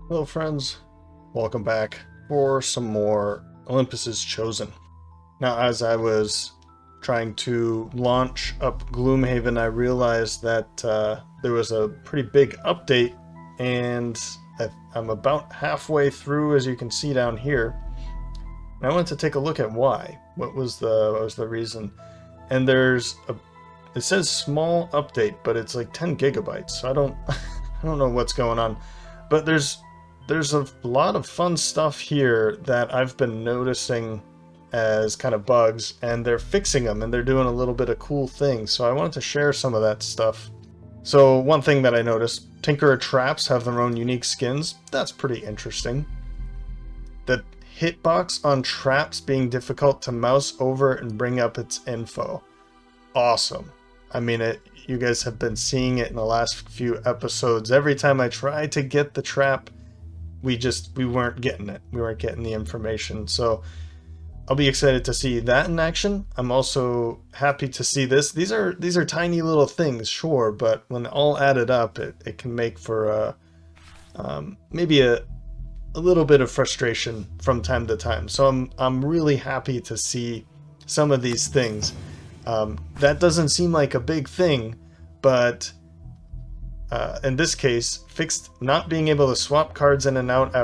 Hello friends, welcome back for some more Olympus's Chosen. Now as I was trying to launch up Gloomhaven, I realized that there was a pretty big update, and I'm about halfway through, as you can see down here. And I wanted to take a look at why. What was the reason? And it says small update, but it's like 10 gigabytes, so I don't I don't know what's going on. But there's a lot of fun stuff here that I've been noticing as kind of bugs, and they're fixing them, and they're doing a little bit of cool things, so I wanted to share some of that stuff. So one thing that I noticed, Tinkerer traps have their own unique skins. That's pretty interesting. The hitbox on traps being difficult to mouse over and bring up its info. Awesome. I mean, you guys have been seeing it in the last few episodes. Every time I tried to get the trap, we weren't getting it. We weren't getting the information. So I'll be excited to see that in action. I'm also happy to see this. These are tiny little things, sure, but when all added up, it can make for maybe a little bit of frustration from time to time. So I'm really happy to see some of these things. That doesn't seem like a big thing, but in this case, fixed not being able to swap cards in and out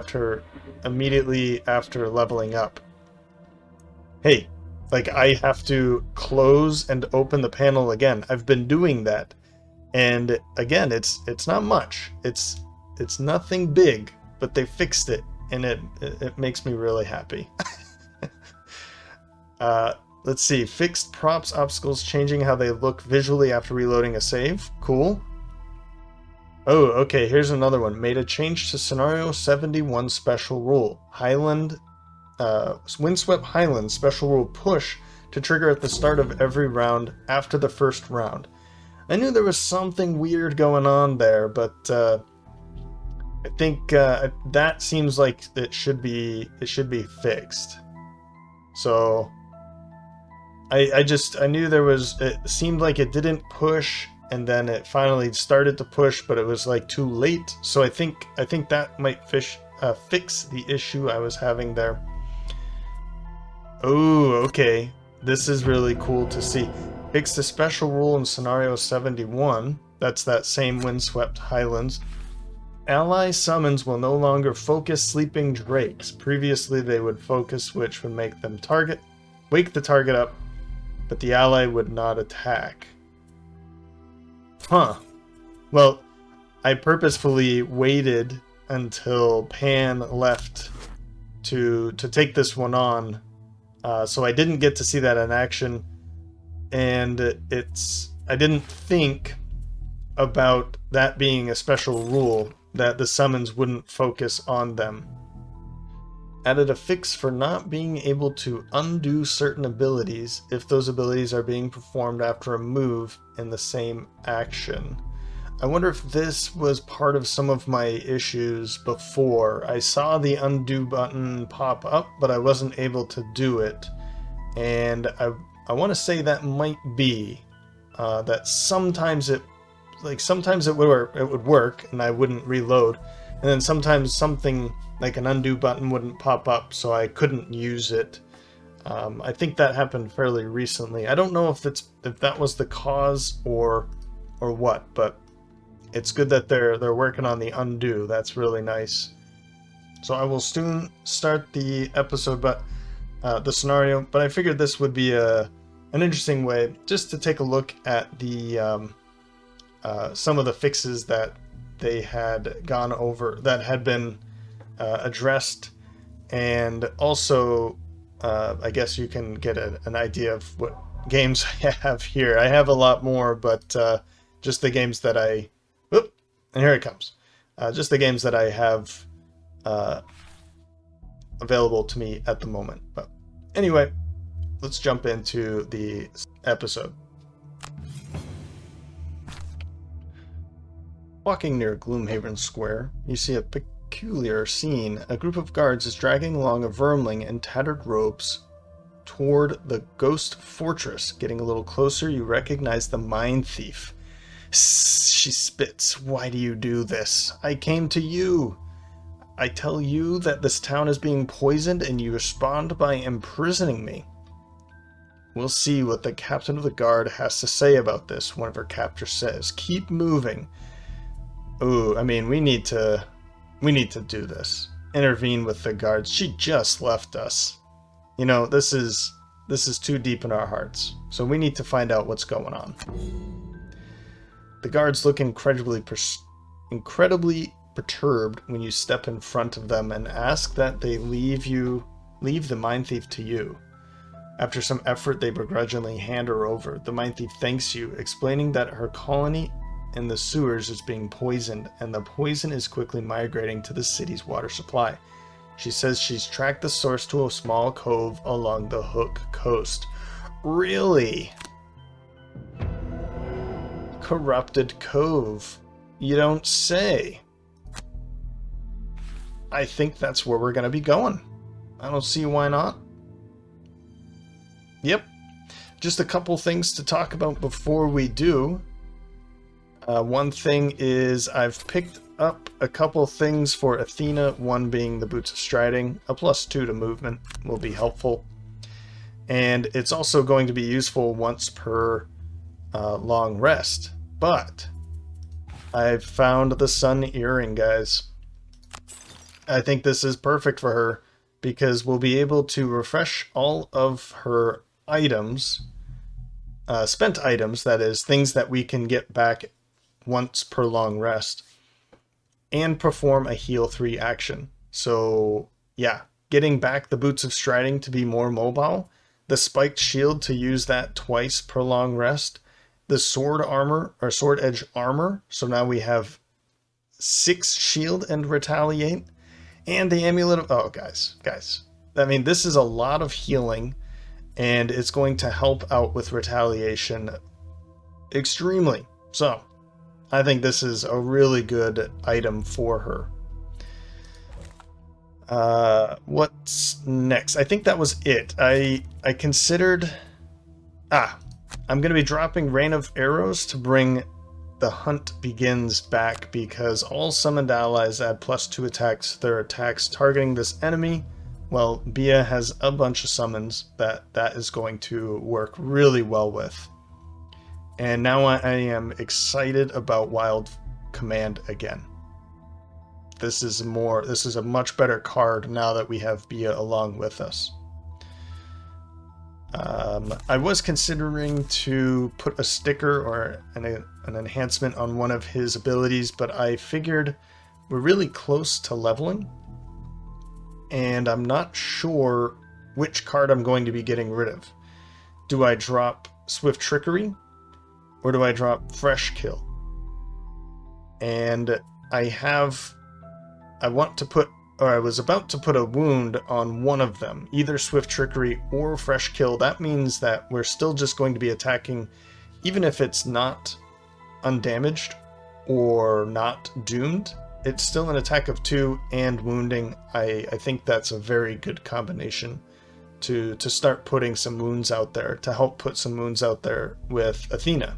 immediately after leveling up. Hey, like I have to close and open the panel again. I've been doing that, and again, it's not much. It's nothing big, but they fixed it, and it makes me really happy. Let's see, fixed props obstacles changing how they look visually after reloading a save. Cool. Oh, okay, here's another one. Made a change to Scenario 71 special rule. Windswept Highlands special rule push to trigger at the start of every round after the first round. I knew there was something weird going on there, but I think that seems like it should be fixed. So I knew it seemed like it didn't push, and then it finally started to push, but it was like too late. So I think that might fix the issue I was having there. Oh, okay. This is really cool to see. Fixed a special rule in Scenario 71. That's that same Windswept Highlands. Ally summons will no longer focus sleeping drakes. Previously they would focus, which would make them wake the target up, but the ally would not attack. Huh. Well, I purposefully waited until Pan left to take this one on, so I didn't get to see that in action, and I didn't think about that being a special rule, that the summons wouldn't focus on them. Added a fix for not being able to undo certain abilities if those abilities are being performed after a move in the same action. I wonder if this was part of some of my issues before. I saw the undo button pop up, but I wasn't able to do it. And I want to say that might be that sometimes it would work and I wouldn't reload. And then sometimes something like an undo button wouldn't pop up, so I couldn't use it. I think that happened fairly recently. I don't know if that was the cause or what, but it's good that they're working on the undo. That's really nice. So I will soon start the episode, but the scenario. But I figured this would be an interesting way just to take a look at the some of the fixes that they had gone over, that had been addressed, and also I guess you can get an idea of what games I have here. I have a lot more, but just the games that and here it comes. Just the games that I have available to me at the moment. But anyway, let's jump into the episode. Walking near Gloomhaven Square, you see a peculiar scene. A group of guards is dragging along a vermling in tattered robes toward the ghost fortress. Getting a little closer, you recognize the mine thief. She spits. Why do you do this? I came to you. I tell you that this town is being poisoned and you respond by imprisoning me. We'll see what the captain of the guard has to say about this, one of her captors says. Keep moving. Ooh, I mean, we need to do this. Intervene with the guards. She just left us. You know, this is too deep in our hearts. So we need to find out what's going on. The guards look incredibly perturbed when you step in front of them and ask that they leave the mine thief to you. After some effort, they begrudgingly hand her over. The mine thief thanks you, explaining that her colony in the sewers is being poisoned, and the poison is quickly migrating to the city's water supply. She says she's tracked the source to a small cove along the Hook coast. Really? Corrupted Cove. You don't say. I think that's where we're going to be going. I don't see why not. Yep. Just a couple things to talk about before we do. One thing is I've picked up a couple things for Athena, one being the Boots of Striding. A +2 to movement will be helpful. And it's also going to be useful once per long rest. But I've found the Sun Earring, guys. I think this is perfect for her because we'll be able to refresh all of her items, spent items, that is, things that we can get back once per long rest, and perform a heal 3 action. So yeah, getting back the Boots of Striding to be more mobile, the spiked shield to use that twice per long rest, the sword armor or sword edge armor, so now we have 6 shield and retaliate, and the amulet of, oh guys, I mean, this is a lot of healing, and it's going to help out with retaliation extremely. So I think this is a really good item for her. What's next? I think that was it. I considered... I'm going to be dropping Rain of Arrows to bring the Hunt Begins back, because all summoned allies add +2 attacks to their attacks targeting this enemy. Well, Bia has a bunch of summons that is going to work really well with. And now I am excited about Wild Command again. This is a much better card now that we have Bia along with us. I was considering to put a sticker or an enhancement on one of his abilities, but I figured we're really close to leveling, and I'm not sure which card I'm going to be getting rid of. Do I drop Swift Trickery, or do I drop Fresh Kill? And I was about to put a wound on one of them, either Swift Trickery or Fresh Kill. That means that we're still just going to be attacking, even if it's not undamaged or not doomed. It's still an attack of 2 and wounding. I think that's a very good combination to start putting some wounds out there, to help put some wounds out there with Athena.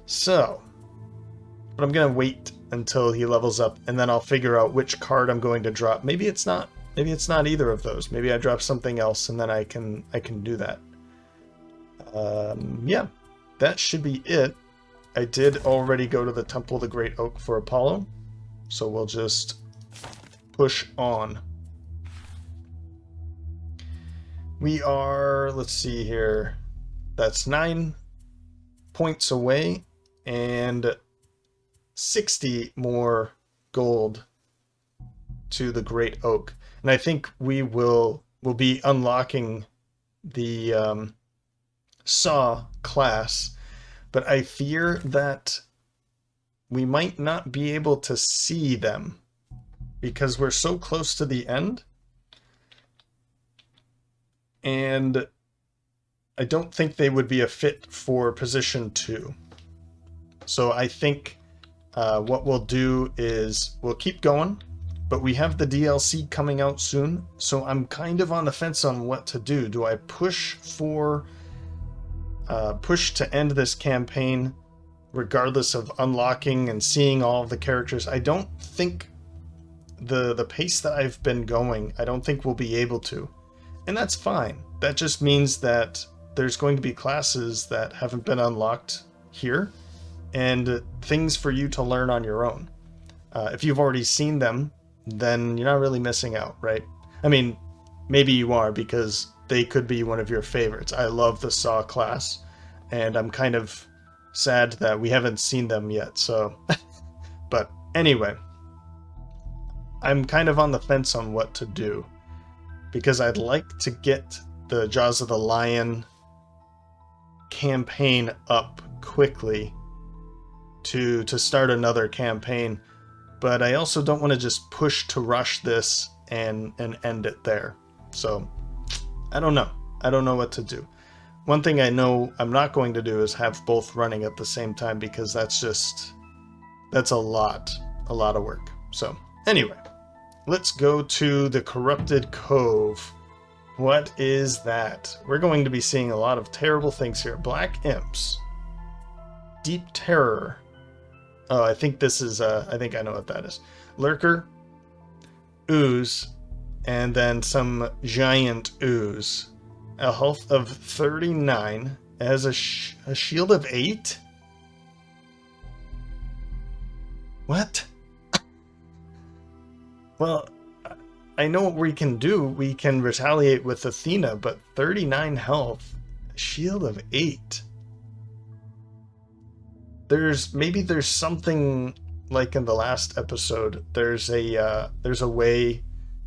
So, but I'm going to wait until he levels up, and then I'll figure out which card I'm going to drop. Maybe it's not either of those. Maybe I drop something else, and then I can do that. Yeah, that should be it. I did already go to the Temple of the Great Oak for Apollo, so we'll just push on. We are, let's see here, that's 9 points away, and 60 more gold to the Great Oak. And I think we will be unlocking the Saw class, but I fear that we might not be able to see them because we're so close to the end, and I don't think they would be a fit for position 2. So I think what we'll do is we'll keep going, but we have the DLC coming out soon, so I'm kind of on the fence on what to do. Do I push to end this campaign regardless of unlocking and seeing all of the characters? I don't think the pace that I've been going, I don't think we'll be able to. And that's fine. That just means that there's going to be classes that haven't been unlocked here, and things for you to learn on your own. If you've already seen them, then you're not really missing out, right? I mean, maybe you are, because they could be one of your favorites. I love the Saw class, and I'm kind of sad that we haven't seen them yet, so... But anyway, I'm kind of on the fence on what to do, because I'd like to get the Jaws of the Lion campaign up quickly to start another campaign, but I also don't want to just push to rush this and end it there. So I don't know. I don't know what to do. One thing I know I'm not going to do is have both running at the same time, because that's a lot of work. So anyway, let's go to the Corrupted Cove. What is that? We're going to be seeing a lot of terrible things here. Black Imps. Deep Terror. Oh, I think this is, I think I know what that is. Lurker. Ooze. And then some giant ooze. A health of 39. It has a shield of 8? What? Well, I know what we can do. We can retaliate with Athena, but 39 health, shield of 8. Maybe there's something like in the last episode. There's a way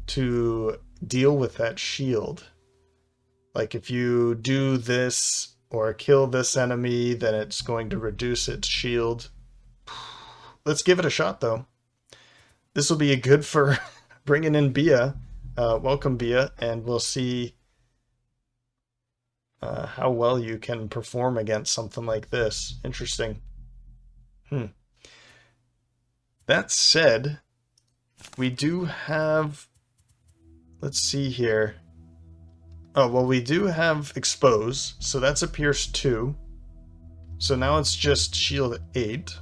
to deal with that shield. Like if you do this or kill this enemy, then it's going to reduce its shield. Let's give it a shot, though. This will be good for bringing in Bia. Welcome, Bia, and we'll see how well you can perform against something like this. Interesting. That said, we do have... Let's see here. Oh, well, we do have Expose, so that's a Pierce 2. So now it's just Shield 8.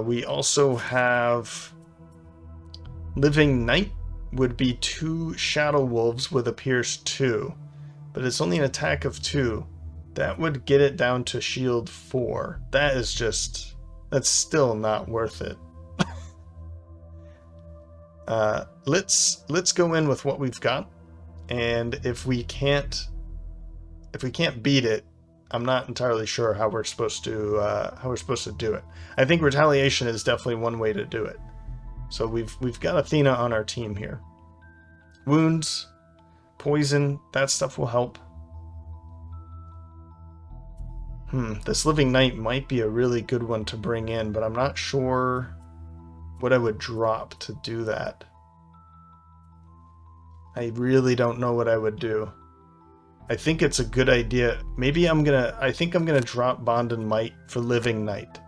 We also have Living Night would be 2 Shadow Wolves with a Pierce 2, but it's only an attack of 2. That would get it down to Shield 4. That is just... That's still not worth it. Let's go in with what we've got, and if we can't beat it, I'm not entirely sure how we're supposed to do it. I think retaliation is definitely one way to do it. So we've got Athena on our team here. Wounds, poison, that stuff will help. This Living Night might be a really good one to bring in, but I'm not sure what I would drop to do that. I really don't know what I would do. I think it's a good idea. Maybe I think I'm gonna drop Bond and Might for Living Night.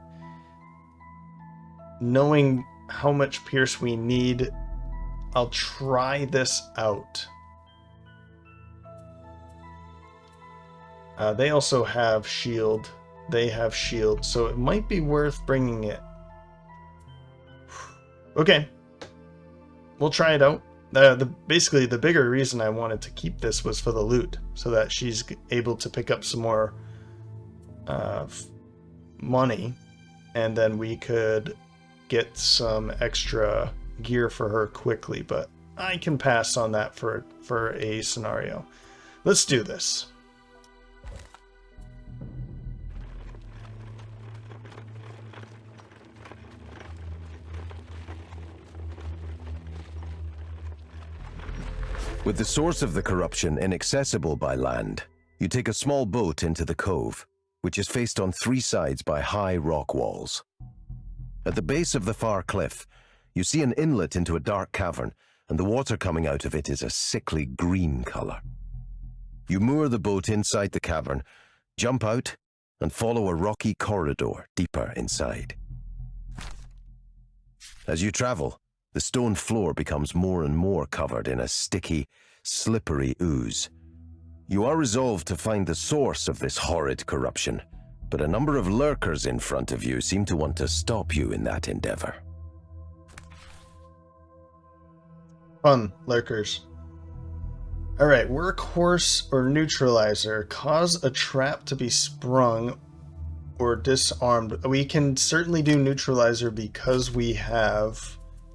Knowing how much Pierce we need, I'll try this out. They also have shield. They have shield, so it might be worth bringing it. Okay, we'll try it out. Basically, the bigger reason I wanted to keep this was for the loot, so that she's able to pick up some more money, and then we could get some extra gear for her quickly. But I can pass on that for a scenario. Let's do this. With the source of the corruption inaccessible by land, you take a small boat into the cove, which is faced on 3 sides by high rock walls. At the base of the far cliff, you see an inlet into a dark cavern, and the water coming out of it is a sickly green color. You moor the boat inside the cavern, jump out, and follow a rocky corridor deeper inside. As you travel, the stone floor becomes more and more covered in a sticky, slippery ooze. You are resolved to find the source of this horrid corruption, but a number of lurkers in front of you seem to want to stop you in that endeavor. Fun, lurkers. Alright, workhorse or neutralizer. Cause a trap to be sprung or disarmed. We can certainly do neutralizer because we have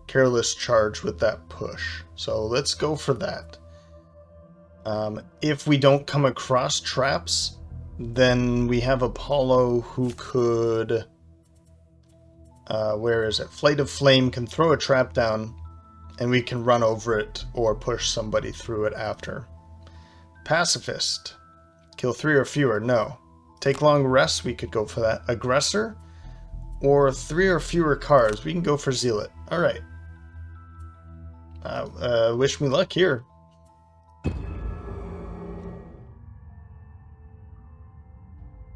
careless charge with that push. So let's go for that. If we don't come across traps, then we have Apollo who could... where is it? Flight of Flame can throw a trap down and we can run over it or push somebody through it after. Pacifist. Kill 3 or fewer. No. Take long rests. We could go for that. Aggressor. Or 3 or fewer carves. We can go for Zealot. Alright. Wish me luck here.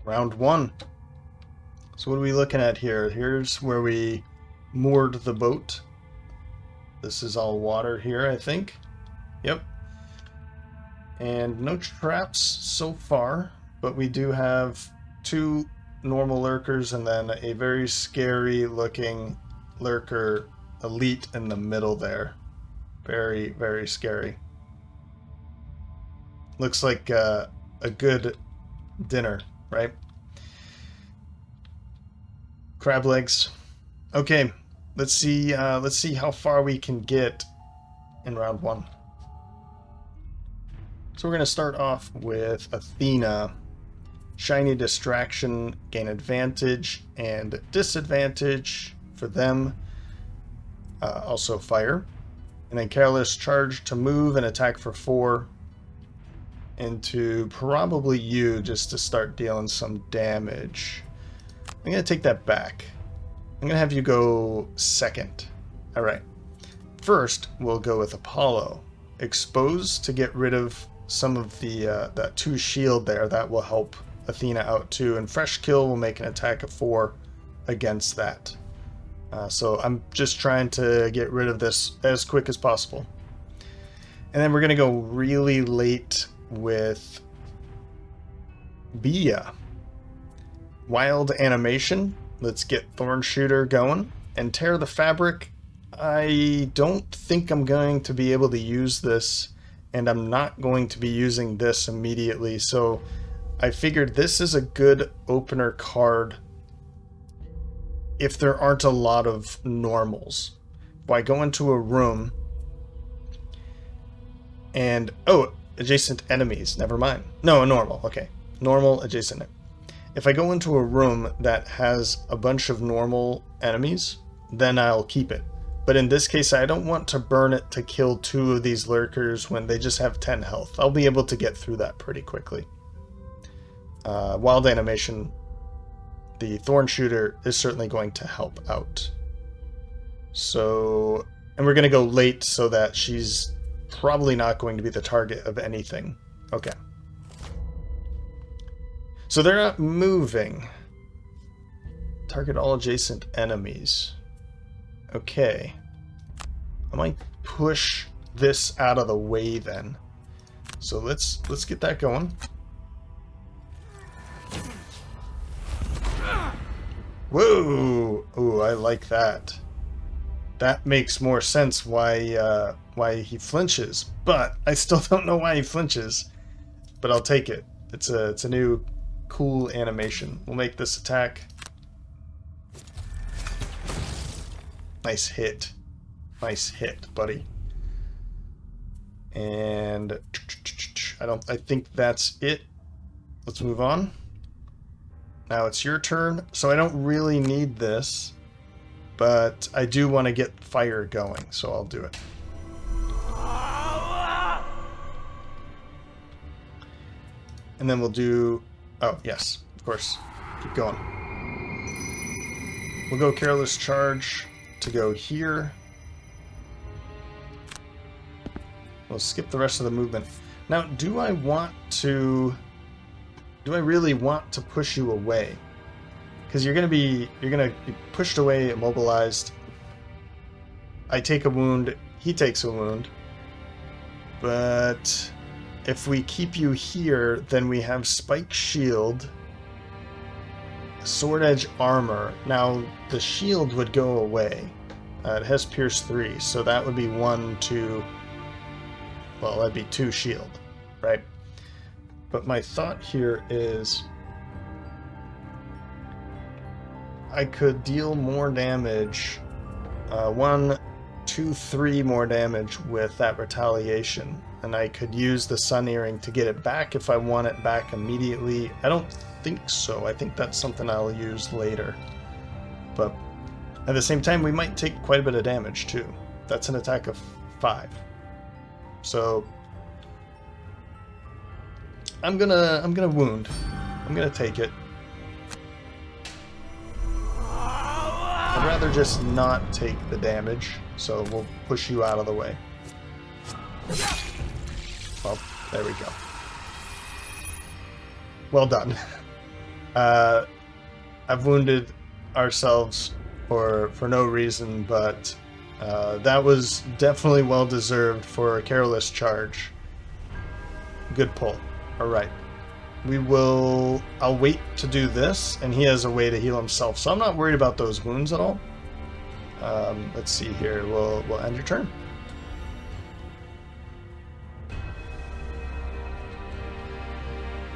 Round 1. So what are we looking at here? Here's where we moored the boat. This is all water here, I think. Yep. And no traps so far, but we do have 2 normal lurkers and then a very scary looking lurker elite in the middle there. Very, very scary. Looks like a good dinner, right? Crab legs. Okay. Let's see how far we can get in round 1. So we're going to start off with Athena. Shiny distraction, gain advantage and disadvantage for them. Also fire. And then careless charge to move and attack for 4. Into probably you just to start dealing some damage. I'm going to take that back. I'm going to have you go second. Alright. First, we'll go with Apollo. Expose to get rid of some of the that 2 shield there. That will help Athena out too. And Fresh Kill will make an attack of 4 against that. So I'm just trying to get rid of this as quick as possible. And then we're going to go really late with Bia. Wild animation. Let's get Thorn Shooter going. And Tear the Fabric. I don't think I'm going to be able to use this, and I'm not going to be using this immediately, so I figured this is a good opener card if there aren't a lot of normals. If I go into a room and... oh, adjacent enemies. Never mind. No, a normal. Okay. Normal, adjacent. If I go into a room that has a bunch of normal enemies, then I'll keep it. But in this case, I don't want to burn it to kill 2 of these lurkers when they just have 10 health. I'll be able to get through that pretty quickly. Wild animation, the Thorn Shooter is certainly going to help out. So, and we're going to go late so that she's probably not going to be the target of anything. Okay. So they're not moving. Target all adjacent enemies. Okay. I might push this out of the way then. So let's get that going. Whoa! Ooh, I like that. That makes more sense why he flinches, but I still don't know why he flinches. But I'll take it. It's a new cool animation. We'll make this attack. Nice hit. Nice hit, buddy. And I think that's it. Let's move on. Now it's your turn. So I don't really need this, but I do want to get fire going, so I'll do it. And then we'll do... oh, yes, of course. Keep going. We'll go Careless Charge to go here. We'll skip the rest of the movement. Now, do I really want to push you away? Because you're gonna be pushed away, immobilized. I take a wound, he takes a wound. But if we keep you here, then we have Spike Shield, Sword Edge Armor. Now, the shield would go away. It has Pierce 3, so that would be 1, 2, Well, that'd be 2 shield, right? But my thought here is I could deal more damage, 1, 2, 3 more damage with that retaliation, and I could use the Sun Earring to get it back if I want it back immediately. I don't think so. I think that's something I'll use later. But at the same time, we might take quite a bit of damage too. That's an attack of 5. So I'm gonna wound. I'm gonna take it. I'd rather just not take the damage, so we'll push you out of the way. Well, there we go. Well done. I've wounded ourselves for no reason, but that was definitely well deserved for a careless charge. Good pull. All right. I'll wait to do this, and he has a way to heal himself, so I'm not worried about those wounds at all. Let's see here. We'll end your turn.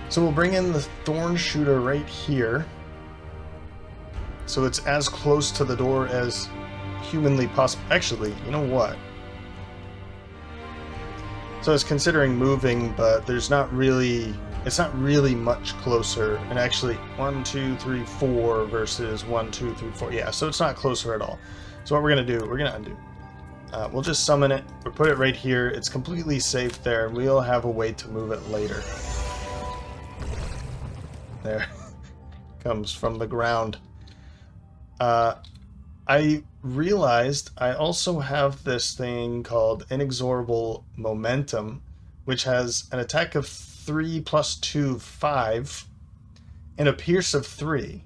So we'll bring in the Thorn Shooter right here. So it's as close to the door as humanly possible. Actually, you know what? So I was considering moving, but there's not really... It's not really much closer. And actually, 1, 2, 3, 4 versus 1, 2, 3, 4. Yeah, so it's not closer at all. So what we're going to do, we're going to undo. We'll just summon it. We'll put it right here. It's completely safe there. We'll have a way to move it later. There. Comes from the ground. I realized I also have this thing called Inexorable Momentum, which has an attack of 3 plus 2, 5, and a pierce of 3.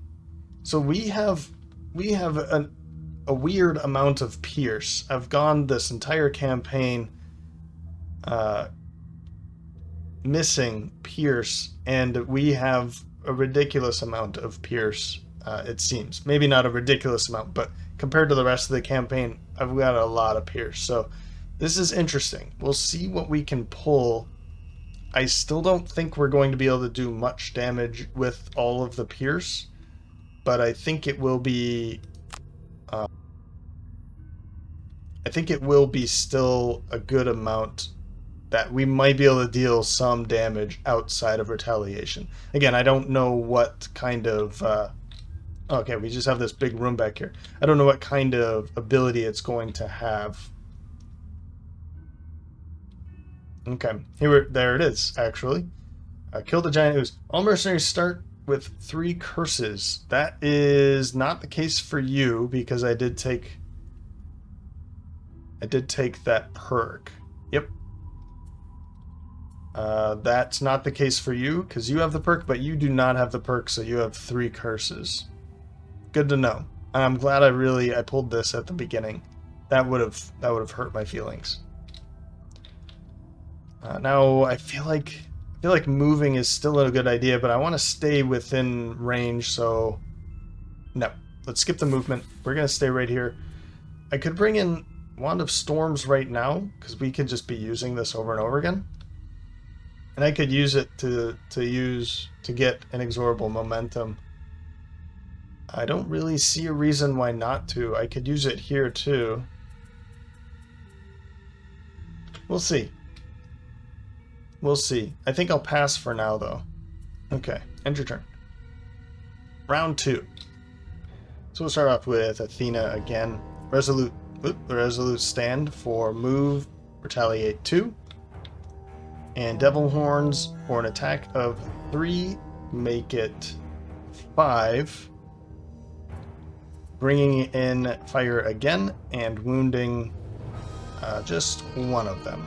So we have a weird amount of pierce. I've gone this entire campaign missing pierce, and we have a ridiculous amount of pierce, it seems. Maybe not a ridiculous amount, but compared to the rest of the campaign, I've got a lot of pierce. So this is interesting. We'll see what we can pull. I still don't think we're going to be able to do much damage with all of the pierce, but I think it will be... I think it will be still a good amount that we might be able to deal some damage outside of retaliation. Again, I don't know what kind of... okay, we just have this big room back here. I don't know what kind of ability it's going to have. Okay, there it is, actually. Kill the giant ooze. All mercenaries start with 3 curses. That is not the case for you, because I did take that perk. Yep. That's not the case for you, because you have the perk, but you do not have the perk, so you have 3 curses. Good to know. I'm glad I pulled this at the beginning. That would have hurt my feelings. Now I feel like moving is still a good idea, but I want to stay within range, so no. Let's skip the movement. We're gonna stay right here. I could bring in Wand of Storms right now, because we could just be using this over and over again. And I could use it to get Inexorable Momentum. I don't really see a reason why not to. I could use it here too. We'll see. We'll see. I think I'll pass for now, though. Okay, end your turn. Round 2. So we'll start off with Athena again. Resolute stand for move, retaliate 2. And Devil Horns for an attack of 3, make it 5. Bringing in fire again and wounding just one of them.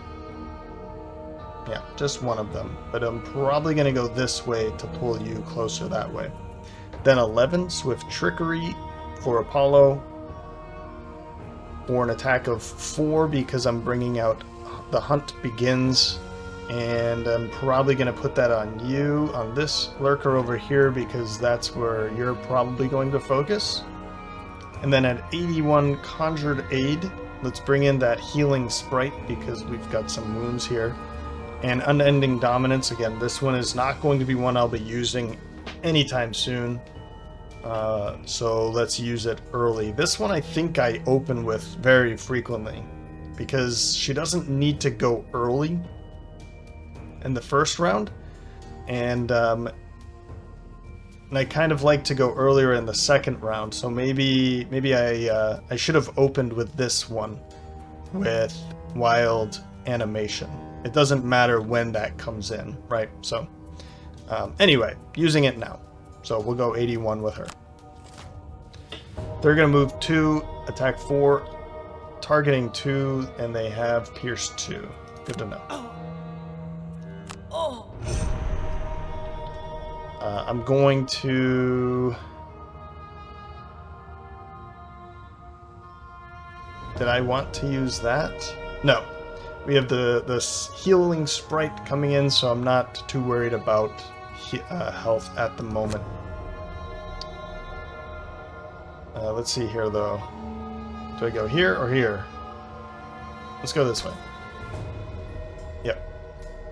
Yeah, just one of them. But I'm probably going to go this way to pull you closer that way. Then 11, Swift Trickery for Apollo. For an attack of 4 because I'm bringing out the Hunt Begins. And I'm probably going to put that on you, on this lurker over here, because that's where you're probably going to focus. And then at 81, Conjured Aid. Let's bring in that healing sprite because we've got some wounds here. And unending dominance, again, this one is not going to be one I'll be using anytime soon. So let's use it early. This one I think I open with very frequently because she doesn't need to go early in the first round. And I kind of like to go earlier in the second round, so maybe I should have opened with this one with wild animation. It doesn't matter when that comes in, right? So anyway, using it now. So we'll go 81 with her. They're going to move 2, attack 4, targeting 2, and they have pierce 2. Good to know. I'm going to... Did I want to use that? No. We have the healing sprite coming in, so I'm not too worried about health at the moment. Let's see here, though. Do I go here or here? Let's go this way. Yep.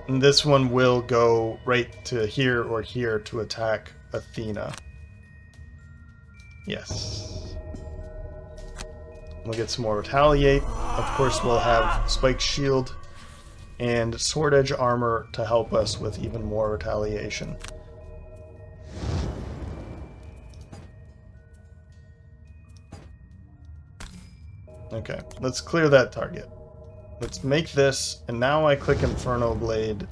And this one will go right to here or here to attack Athena. Yes. We'll get some more retaliate. Of course, we'll have spike shield and sword edge armor to help us with even more retaliation. Okay, let's clear that target. Let's make this, and now I click Inferno Blade.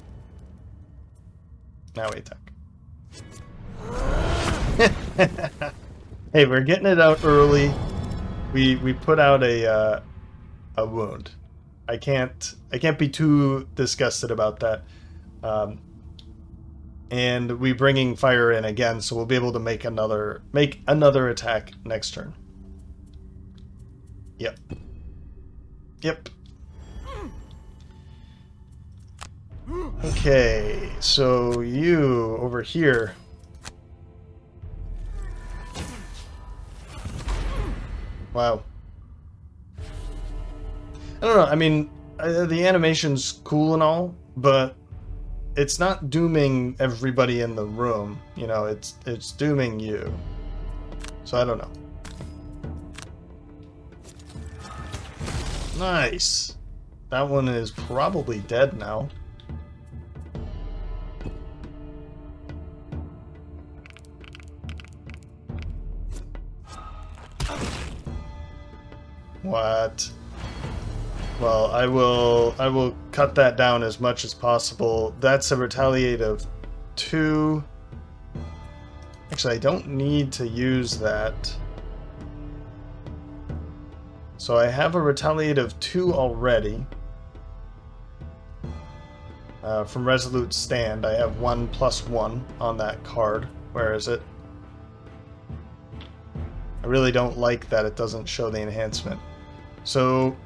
Now we attack. Hey, we're getting it out early. We put out a wound. I can't be too disgusted about that. And we bringing fire in again, so we'll be able to make another attack next turn. Yep. Yep. Okay, so you over here. Wow. I don't know, I mean, the animation's cool and all, but it's not dooming everybody in the room. You know, it's dooming you. So I don't know. Nice. That one is probably dead now. What? Well, I will cut that down as much as possible. That's a retaliate of 2. Actually, I don't need to use that. So I have a retaliate of 2 already. From Resolute Stand, I have 1+1 on that card. Where is it? I really don't like that it doesn't show the enhancement. So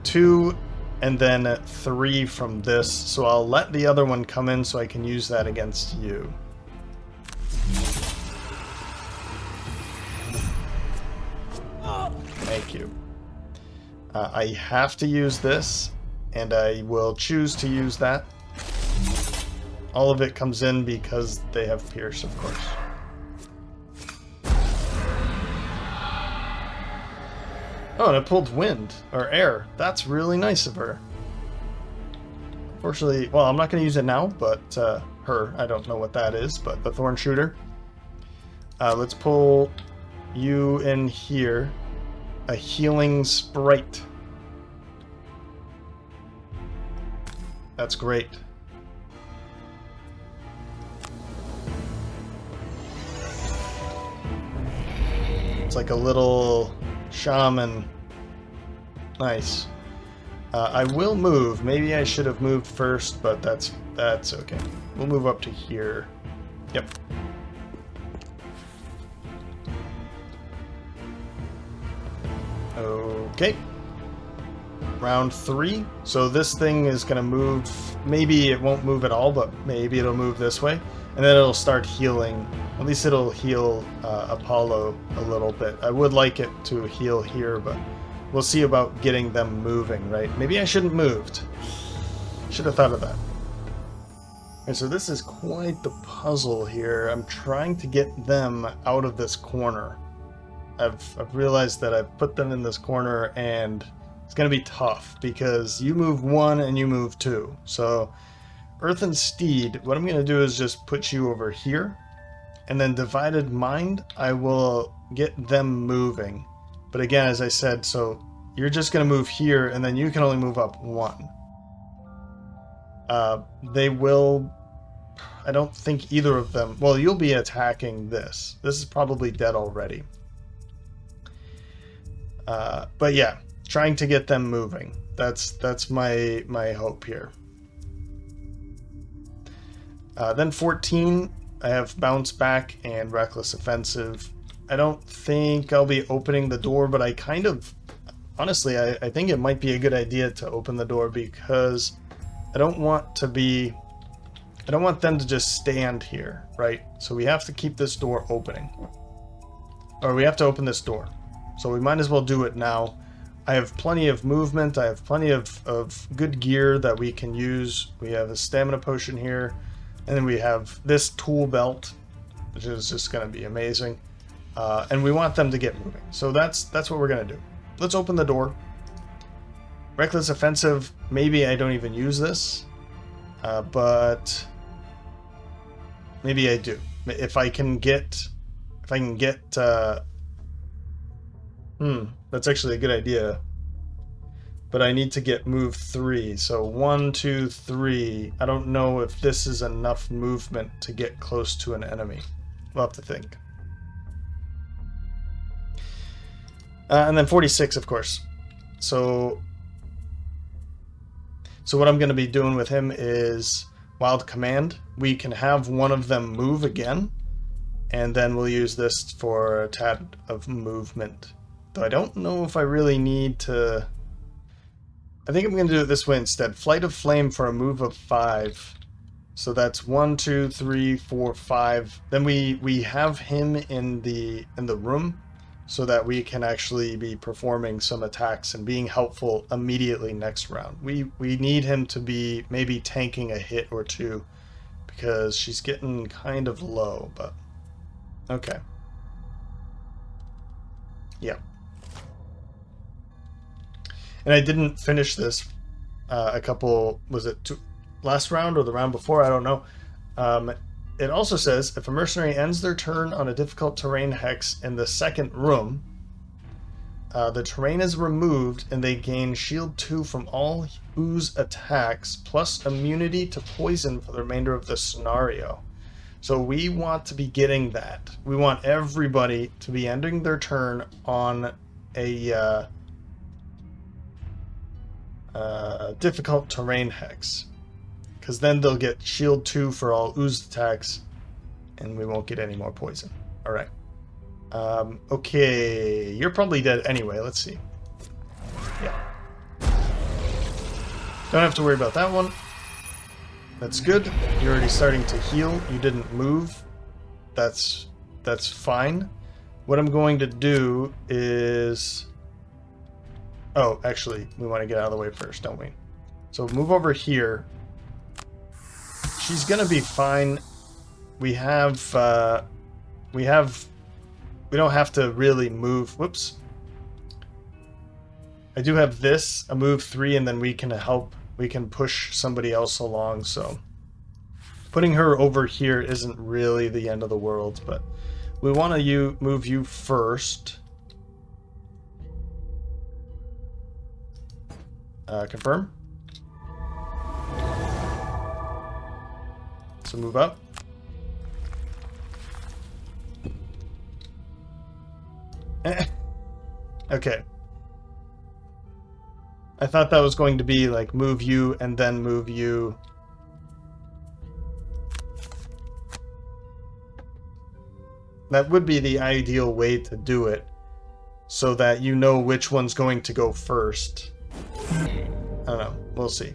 2 and then 3 from this. So I'll let the other one come in so I can use that against you. Thank you. I have to use this, and I will choose to use that. All of it comes in because they have Pierce, of course. Oh, and it pulled wind, or air. That's really nice of her. Unfortunately, well, I'm not going to use it now, but her, I don't know what that is, but the Thorn Shooter. Let's pull you in here. A healing sprite. That's great. It's like a little shaman. Nice. I will move. Maybe I should have moved first, but that's okay. We'll move up to here. Yep. Okay. Round 3. So this thing is going to move. Maybe it won't move at all, but maybe it'll move this way. And then it'll start healing. At least it'll heal Apollo a little bit. I would like it to heal here, but we'll see about getting them moving, right? Maybe I shouldn't moved. Should have thought of that. And so this is quite the puzzle here. I'm trying to get them out of this corner. I've realized that I've put them in this corner, and it's going to be tough because you move 1 and you move 2. So Earth and Steed, what I'm going to do is just put you over here, and then Divided Mind, I will get them moving. But again, as I said, so you're just going to move here, and then you can only move up 1. They will... I don't think either of them... Well, you'll be attacking this. This is probably dead already. But yeah, trying to get them moving. That's my hope here. Then 14, I have Bounce Back and Reckless Offensive. I don't think I'll be opening the door, but I kind of... Honestly, I think it might be a good idea to open the door because I don't want to be... I don't want them to just stand here, right? So we have to keep this door opening. Or we have to open this door. So we might as well do it now. I have plenty of movement. I have plenty of good gear that we can use. We have a stamina potion here. And then we have this tool belt, which is just going to be amazing. And we want them to get moving. So that's what we're going to do. Let's open the door. Reckless Offensive, maybe I don't even use this. But maybe I do. If I can get... that's actually a good idea. But I need to get move 3. So 1, 2, 3. I don't know if this is enough movement to get close to an enemy. We'll have to think. And then 46, of course. So what I'm going to be doing with him is Wild Command. We can have one of them move again. And then we'll use this for a tad of movement. Though I don't know if I really need to... I think I'm going to do it this way instead. Flight of Flame for a move of 5. So that's 1, 2, 3, 4, 5. Then we have him in the room so that we can actually be performing some attacks and being helpful immediately next round. We need him to be maybe tanking a hit or 2 because she's getting kind of low, but okay. Yeah. And I didn't finish this a couple, was it last round or the round before? I don't know. It also says, if a mercenary ends their turn on a difficult terrain hex in the second room, the terrain is removed and they gain shield 2 from all ooze attacks, plus immunity to poison for the remainder of the scenario. So we want to be getting that. We want everybody to be ending their turn on a difficult terrain hex, because then they'll get shield 2 for all ooze attacks and we won't get any more poison. All right. Okay, you're probably dead anyway. Let's see. Yeah, don't have to worry about that one. That's good. You're already starting to heal. You didn't move. That's fine. What I'm going to do is... Oh, actually, we want to get out of the way first, don't we? So move over here. She's gonna be fine. We don't have to really move. Whoops. I do have this, a move 3, and then we can help. We can push somebody else along, so putting her over here isn't really the end of the world, but we want to move you first. Confirm. So move up. Okay. I thought that was going to be like move you and then move you. That would be the ideal way to do it, so that you know which one's going to go first. I don't know. We'll see.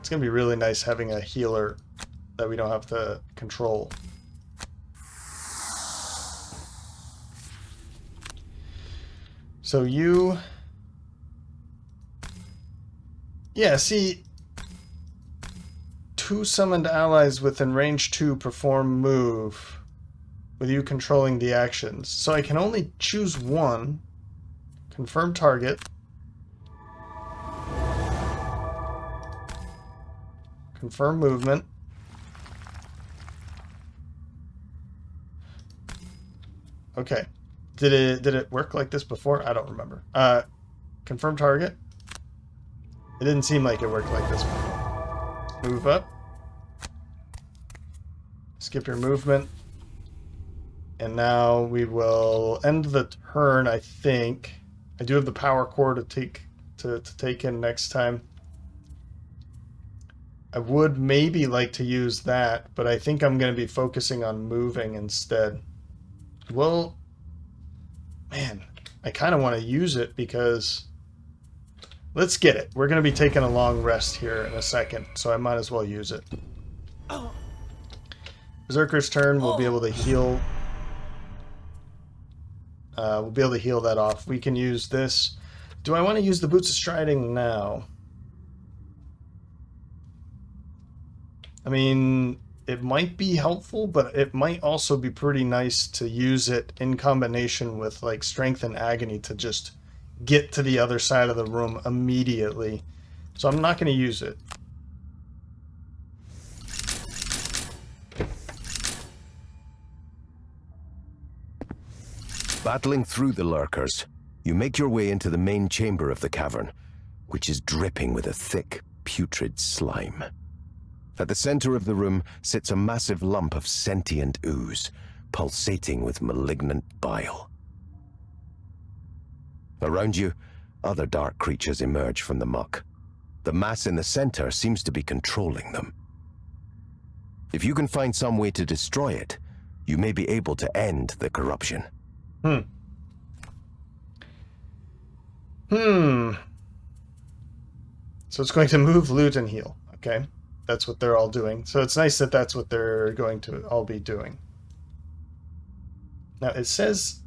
It's going to be really nice having a healer that we don't have to control. So you... Yeah, see... 2 summoned allies within range 2 perform move with you controlling the actions. So I can only choose one. Confirm target. Confirm movement. Okay. Did it work like this before? I don't remember. Confirm target. It didn't seem like it worked like this before. Move up. Skip your movement. And now we will end the turn, I think. I do have the power core to take in next time. I would maybe like to use that, but I think I'm going to be focusing on moving instead. Well, man, I kind of want to use it because... Let's get it. We're going to be taking a long rest here in a second, so I might as well use it. Berserker's turn, we'll be able to heal... we'll be able to heal that off. We can use this. Do I want to use the Boots of Striding now? I mean, it might be helpful, but it might also be pretty nice to use it in combination with like Strength and Agony to just get to the other side of the room immediately. So I'm not going to use it. Battling through the lurkers, you make your way into the main chamber of the cavern, which is dripping with a thick, putrid slime. At the center of the room sits a massive lump of sentient ooze, pulsating with malignant bile. Around you, other dark creatures emerge from the muck. The mass in the center seems to be controlling them. If you can find some way to destroy it, you may be able to end the corruption. So it's going to move, loot, and heal. Okay. That's what they're all doing. So it's nice that that's what they're going to all be doing. Now it says...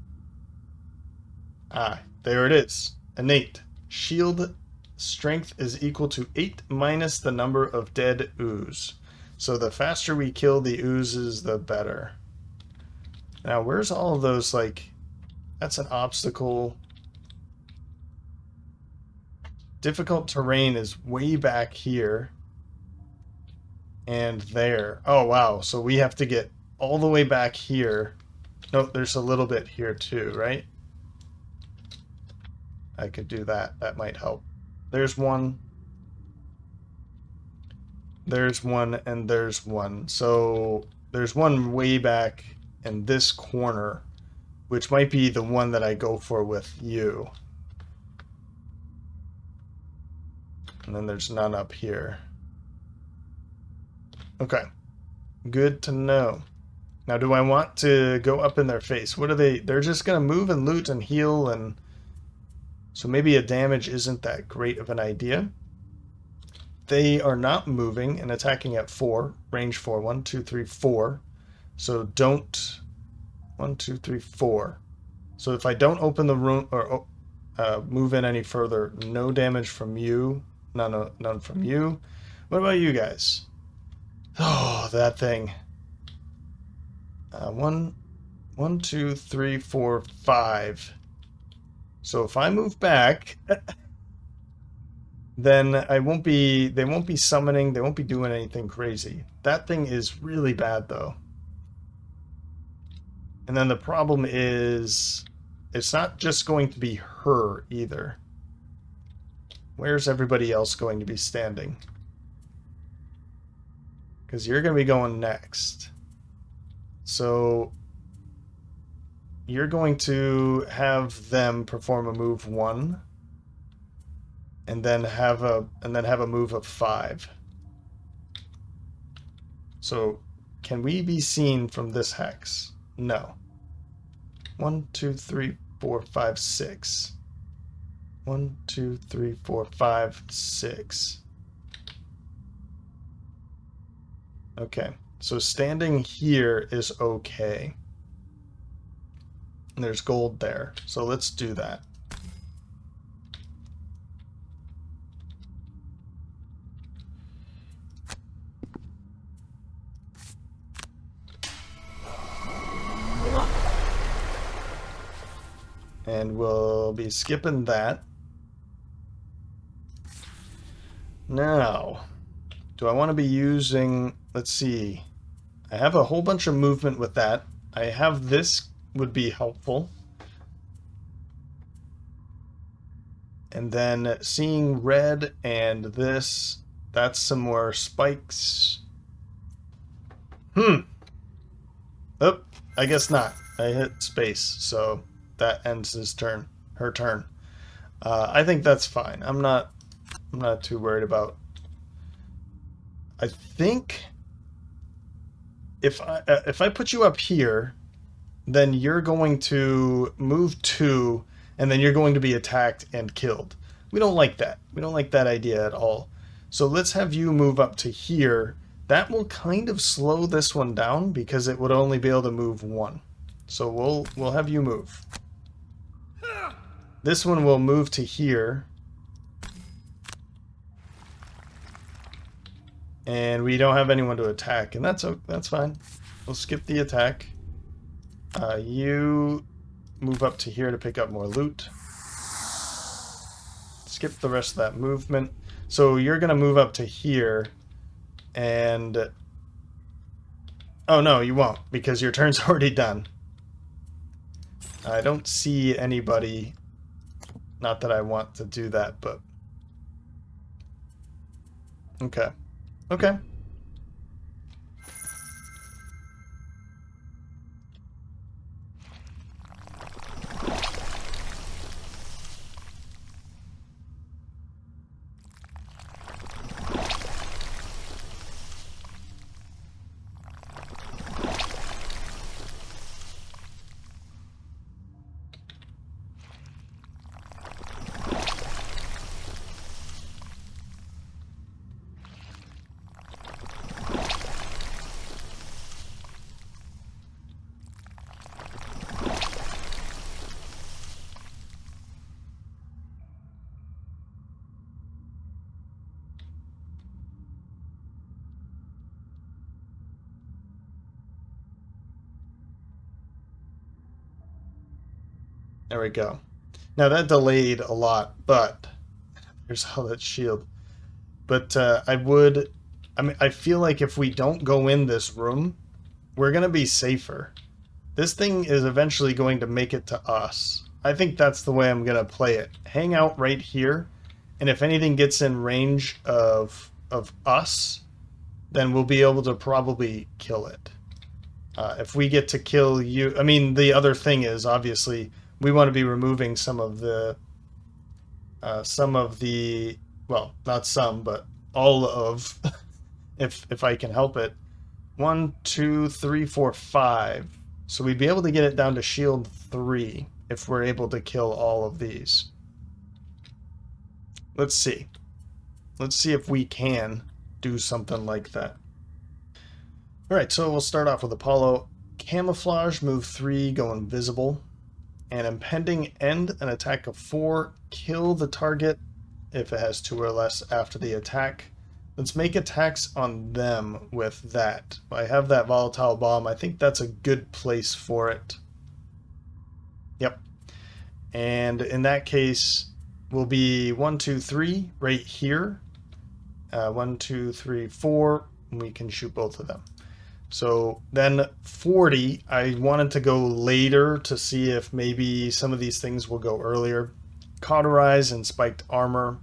there it is. Innate. Shield strength is equal to 8 minus the number of dead ooze. So the faster we kill the oozes, the better. Now where's all of those, like... That's an obstacle. Difficult terrain is way back here. And there. Oh, wow. So we have to get all the way back here. No, there's a little bit here too, right? I could do that. That might help. There's one. There's one, and there's one. So there's one way back in this corner, which might be the one that I go for with you. And then there's none up here. Okay. Good to know. Now, do I want to go up in their face? What are they? They're just going to move and loot and heal, and so maybe a damage isn't that great of an idea. They are not moving and attacking at 4. Range 4. 1, 2, 3, 4. So don't... 1, 2, 3, 4. So if I don't open the room or move in any further, no damage from you. None from you. What about you guys? Oh, that thing. 1, 2, 3, 4, 5. So if I move back, then they won't be summoning, they won't be doing anything crazy. That thing is really bad though. And then the problem is, it's not just going to be her either. Where's everybody else going to be standing? Because you're going to be going next. So you're going to have them perform a move 1, and then have a move of 5. So can we be seen from this hex? No. 1, 2, 3, 4, 5, 6. 1, 2, 3, 4, 5, 6. Okay, so standing here is okay. And there's gold there, so let's do that. And we'll be skipping that. Now, do I want to be using, let's see, I have a whole bunch of movement with that. I have this would be helpful. And then seeing red and this, that's some more spikes. Oh, I guess not. I hit space, so that ends his turn, her turn. I think that's fine. I'm not too worried about. I think if I put you up here, then you're going to move 2, and then you're going to be attacked and killed. We don't like that. We don't like that idea at all. So let's have you move up to here. That will kind of slow this one down because it would only be able to move 1. So we'll have you move. This one will move to here. And we don't have anyone to attack, and that's fine. We'll skip the attack. You move up to here to pick up more loot. Skip the rest of that movement. So you're going to move up to here, and... Oh, no, you won't, because your turn's already done. I don't see anybody... Not that I want to do that, but... Okay. Okay. There we go. Now that delayed a lot, but here's how that shield. But I feel like if we don't go in this room, we're gonna be safer. This thing is eventually going to make it to us. I think that's the way I'm gonna play it. Hang out right here, and if anything gets in range of us, then we'll be able to probably kill it. If we get to kill you, I mean, the other thing is obviously we want to be removing some of the, well, not some, but all of, if I can help it. 1, 2, 3, 4, 5. So we'd be able to get it down to shield 3 if we're able to kill all of these. Let's see. Let's see if we can do something like that. Alright, so we'll start off with Apollo. Camouflage, move 3, go invisible. And impending end an attack of 4. Kill the target if it has 2 or less after the attack. Let's make attacks on them with that. I have that volatile bomb. I think that's a good place for it. Yep. And in that case, will be 1, 2, 3 right here. 1, 2, 3, 4. And we can shoot both of them. So then 40, I wanted to go later to see if maybe some of these things will go earlier. Cauterize and spiked armor.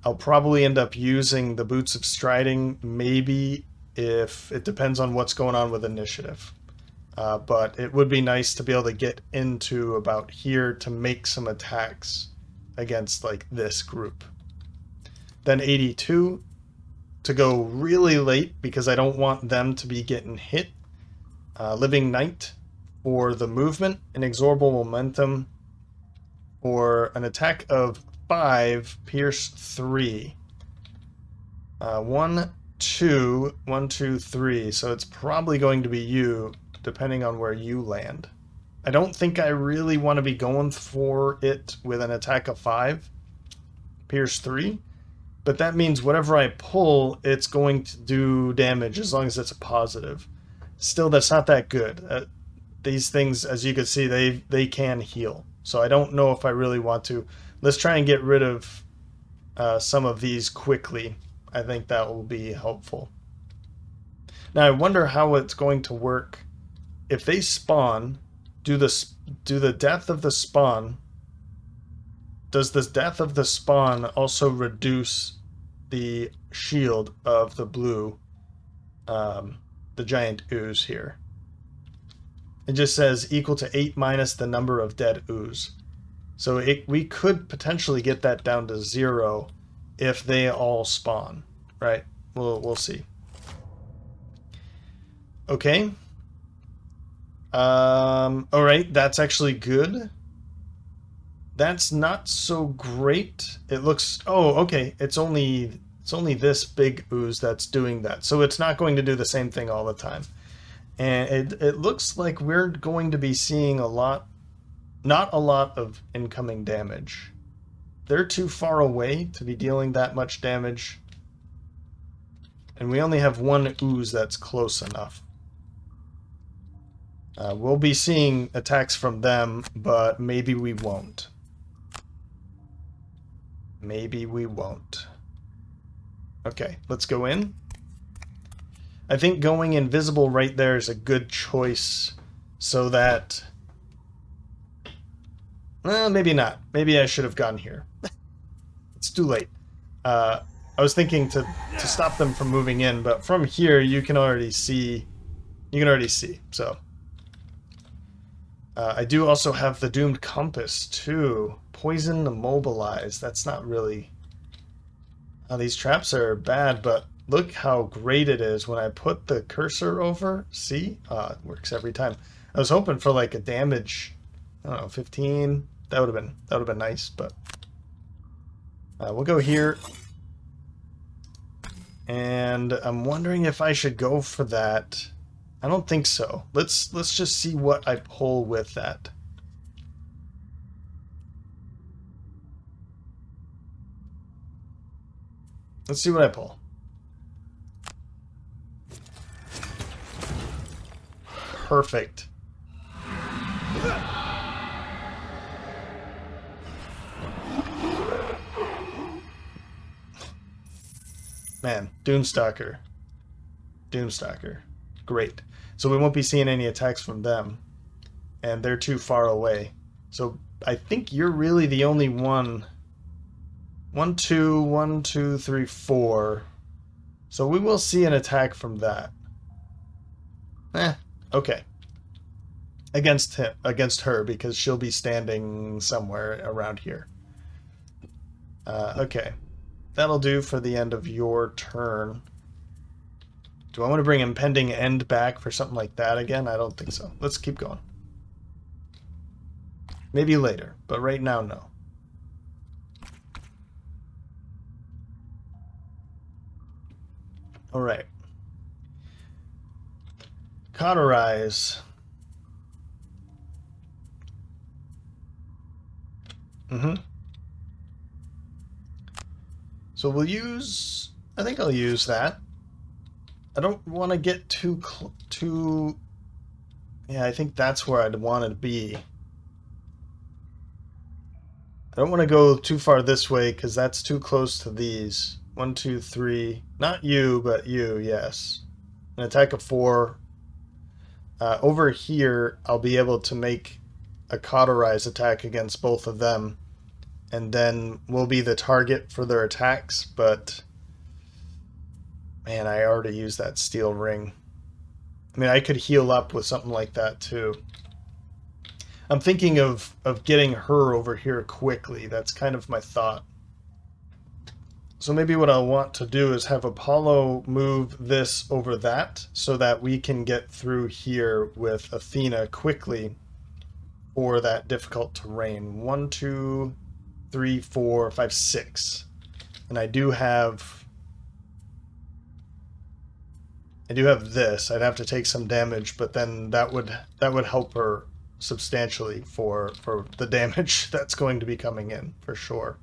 I'll probably end up using the boots of striding, maybe, if it depends on what's going on with initiative. But it would be nice to be able to get into about here to make some attacks against like this group. Then 82 to go really late because I don't want them to be getting hit. Living Night for the movement, inexorable momentum, or an attack of 5, pierce 3. 1, 2, 1, 2, 3. So it's probably going to be you, depending on where you land. I don't think I really want to be going for it with an attack of 5. Pierce 3. But that means whatever I pull, it's going to do damage as long as it's a positive. Still, that's not that good. These things, as you can see, they can heal. So I don't know if I really want to. Let's try and get rid of some of these quickly. I think that will be helpful. Now I wonder how it's going to work if they spawn. Do the death of the spawn? Does the death of the spawn also reduce the shield of the blue, the giant ooze here? It just says equal to 8 minus the number of dead ooze. So we could potentially get that down to 0 if they all spawn, right? We'll see. Okay. All right, that's actually good. That's not so great. It looks... Oh, okay. It's only this big ooze that's doing that. So it's not going to do the same thing all the time. And it looks like we're going to be seeing not a lot of incoming damage. They're too far away to be dealing that much damage. And we only have one ooze that's close enough. We'll be seeing attacks from them, but maybe we won't. Maybe we won't. Okay, let's go in. I think going invisible right there is a good choice so that... Well, maybe not. Maybe I should have gone here. It's too late. I was thinking to stop them from moving in, but from here you can already see. So I do also have the doomed compass too. Poison immobilize. That's not really. These traps are bad, but look how great it is when I put the cursor over. See, it works every time. I was hoping for like a damage. I don't know, 15. That would have been nice, but we'll go here. And I'm wondering if I should go for that. I don't think so. Let's just see what I pull with that. Let's see what I pull. Perfect. Man, Doomstalker. Great. So we won't be seeing any attacks from them. And they're too far away. So I think you're really the only one. 1, 2, 1, 2, 3, 4. So we will see an attack from that. Okay. Against her, because she'll be standing somewhere around here. Okay. That'll do for the end of your turn. Do I want to bring impending end back for something like that again? I don't think so. Let's keep going. Maybe later, but right now, no. All right. Cauterize. So we'll use... I think I'll use that. I don't want to get too... Yeah, I think that's where I'd want to be. I don't want to go too far this way, because that's too close to these. 1, 2, 3. Not you, but you, yes. An attack of 4. Over here, I'll be able to make a cauterize attack against both of them. And then we'll be the target for their attacks, but... Man, I already used that steel ring. I mean, I could heal up with something like that, too. I'm thinking of getting her over here quickly. That's kind of my thought. So maybe what I'll want to do is have Apollo move this over that, so that we can get through here with Athena quickly for that difficult terrain. 1, 2, 3, 4, 5, 6. And I do have... I do have this. I'd have to take some damage, but then that would help her substantially for the damage that's going to be coming in for sure.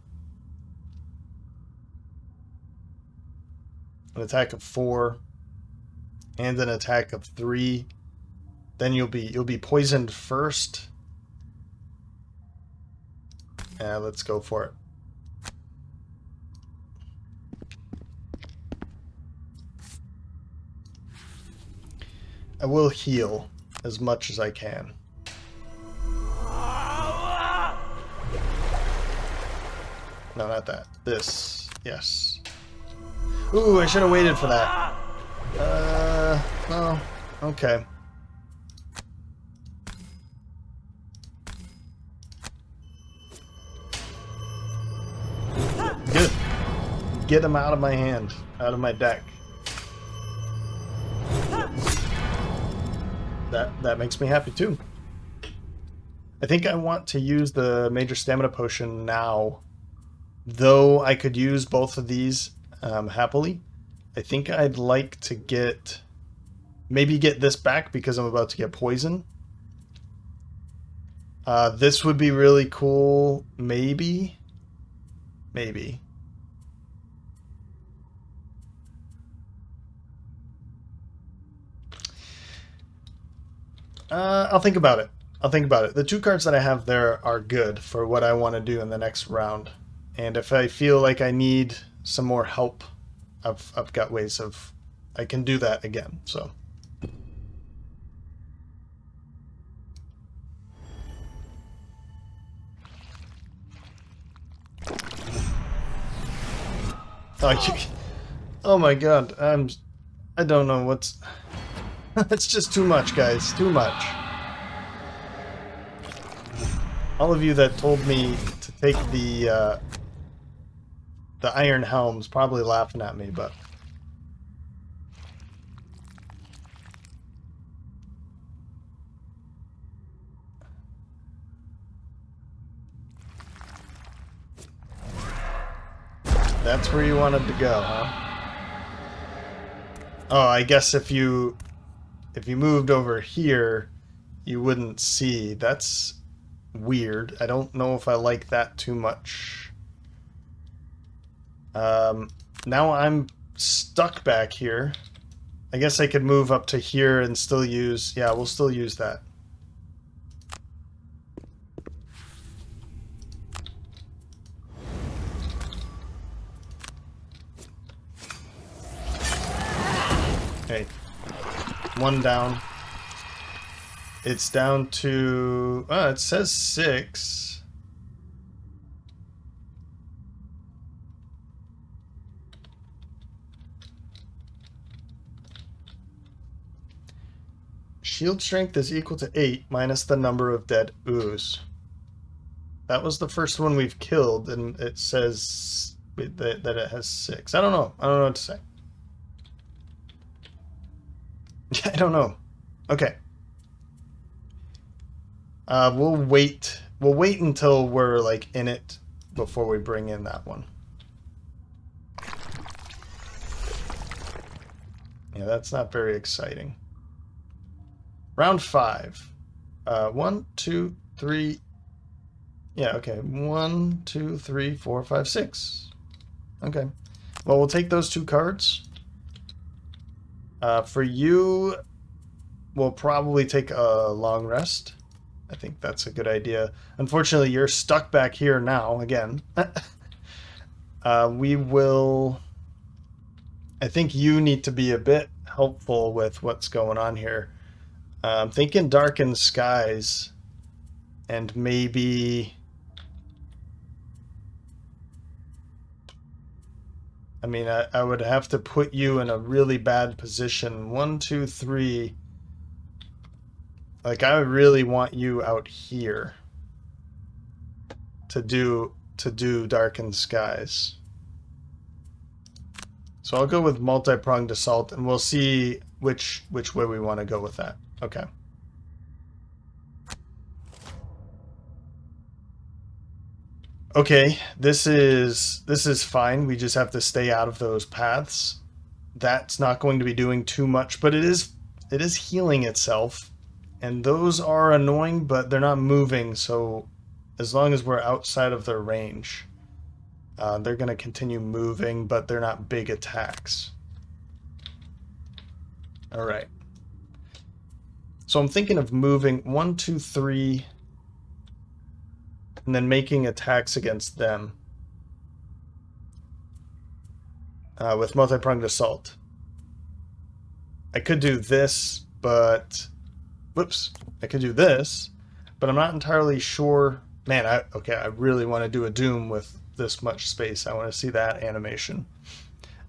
An attack of 4 and an attack of 3. Then you'll be poisoned first. Yeah, let's go for it. I will heal as much as I can. No, not that. This. Yes. Ooh, I should have waited for that. Well, okay. Good. Get him out of my hand, out of my deck. That makes me happy too. I think I want to use the major stamina potion now, though I could use both of these happily. I think I'd like to maybe get this back because I'm about to get poison. This would be really cool. Maybe. I'll think about it. The 2 cards that I have there are good for what I want to do in the next round. And if I feel like I need some more help, I've got ways of... I can do that again, so... Oh my god, I don't know what's... It's just too much, guys. Too much. All of you that told me to take the iron helm's probably laughing at me, but... That's where you wanted to go, huh? Oh, I guess if you moved over here, you wouldn't see. That's weird. I don't know if I like that too much. Now I'm stuck back here. I guess I could move up to here and still use... Yeah, we'll still use that. Okay. 1 down. It's down to... Oh, it says 6. Shield strength is equal to 8 minus the number of dead ooze. That was the first one we've killed, and it says that it has 6. I don't know. I don't know what to say. I don't know. Okay. We'll wait. We'll wait until we're like in it before we bring in that one. Yeah, that's not very exciting. Round 5. 1, 2, 3. Yeah, okay. 1, 2, 3, 4, 5, 6. Okay. Well, we'll take those 2 cards. For you, we'll probably take a long rest. I think that's a good idea. Unfortunately, you're stuck back here now, again. We will... I think you need to be a bit helpful with what's going on here. I'm thinking darkened skies, and maybe... I mean, I would have to put you in a really bad position. 1, 2, 3... Like, I really want you out here to do darkened skies. So I'll go with multi-pronged assault, and we'll see which way we want to go with that. Okay. Okay, this is fine. We just have to stay out of those paths. that's not going to be doing too much, but it is healing itself. And those are annoying, but they're not moving, so as long as we're outside of their range, they're going to continue moving, but they're not big attacks. All right. So I'm thinking of moving 1, 2, 3, and then making attacks against them with multi-pronged assault. I could do this, but whoops, I could do this, but I'm not entirely sure. Man, I really want to do a Doom with this much space. I want to see that animation.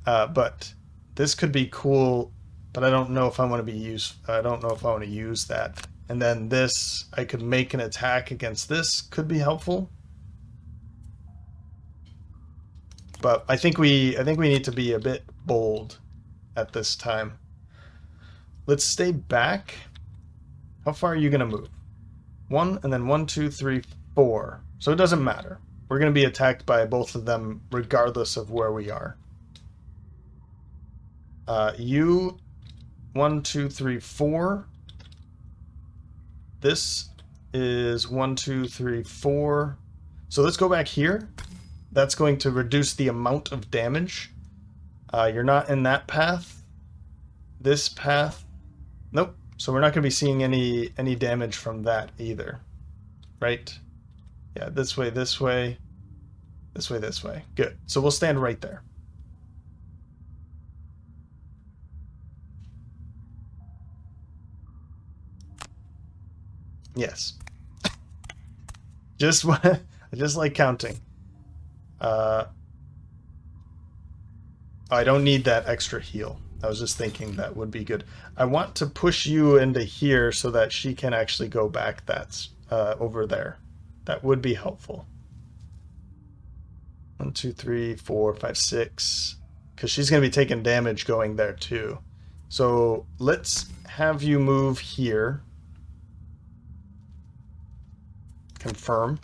But this could be cool, but I don't know if I want to use that. And then this, I could make an attack against this, could be helpful. But I think we need to be a bit bold at this time. Let's stay back. How far are you gonna move? 1, and then 1, 2, 3, 4. So it doesn't matter. We're gonna be attacked by both of them regardless of where we are. You 1, 2, 3, 4. This is 1, 2, 3, 4. So let's go back here. That's going to reduce the amount of damage. You're not in that path. This path, nope. So we're not going to be seeing any damage from that either, right? Yeah, this way, this way, this way, this way. Good. So we'll stand right there. Yes. Just like counting. I don't need that extra heal. I was just thinking that would be good. I want to push you into here so that she can actually go back that's over there. That would be helpful. 1, 2, 3, 4, 5, 6. Because she's going to be taking damage going there too. So let's have you move here. Confirm.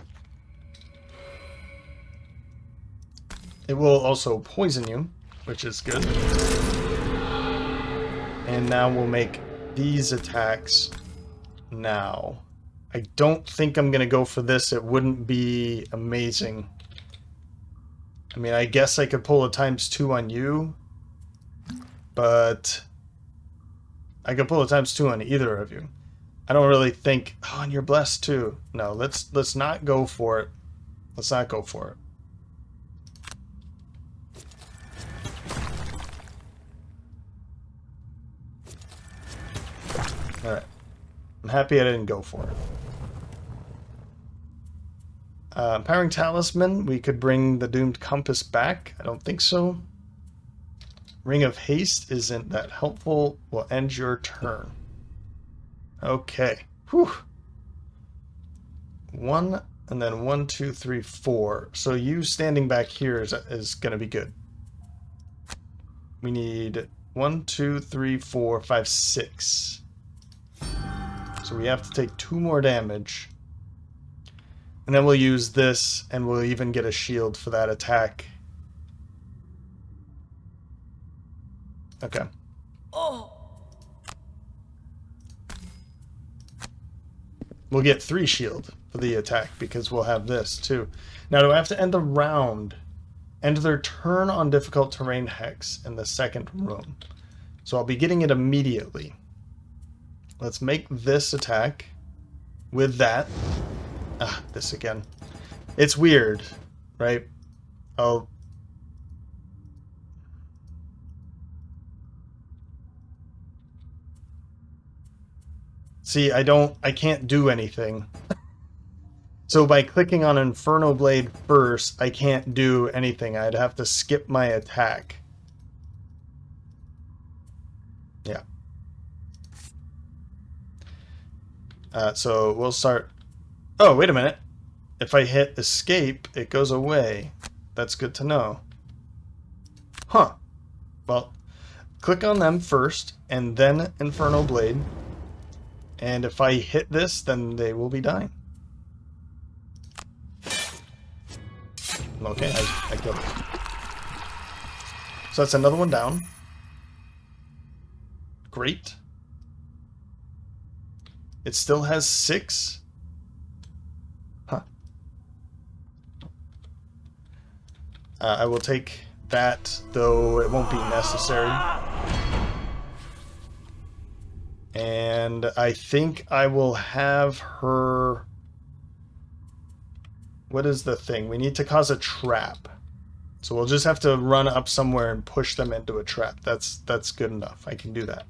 It will also poison you, which is good. And now we'll make these attacks now. I don't think I'm going to go for this. It wouldn't be amazing. I mean, I guess I could pull a ×2 on you, but I could pull a ×2 on either of you. I don't really think... Oh, and you're blessed too. No, let's not go for it. Let's not go for it. Alright. I'm happy I didn't go for it. Empowering Talisman, we could bring the Doomed Compass back. I don't think so. Ring of Haste isn't that helpful. Will end your turn. Okay. Whew. 1, and then 1, 2, 3, 4. So you standing back here is going to be good. We need 1, 2, 3, 4, 5, 6. So we have to take 2 more damage. And then we'll use this, and we'll even get a shield for that attack. Okay. Oh. We'll get 3 shield for the attack, because we'll have this, too. Now, do I have to end the round? End their turn on difficult terrain hex in the second room. So I'll be getting it immediately. Let's make this attack with that. Ah, this again. It's weird, right? Oh. See, I can't do anything. So by clicking on Inferno Blade first, I can't do anything. I'd have to skip my attack. Yeah. So we'll start... Oh, wait a minute. If I hit escape, it goes away. That's good to know. Huh. Well, click on them first, and then Inferno Blade. And if I hit this, then they will be dying. Okay, I killed it. So that's another one down. Great. It still has 6? Huh. I will take that, though it won't be necessary. And I think I will have her... What is the thing? We need to cause a trap. So we'll just have to run up somewhere and push them into a trap. That's good enough. I can do that.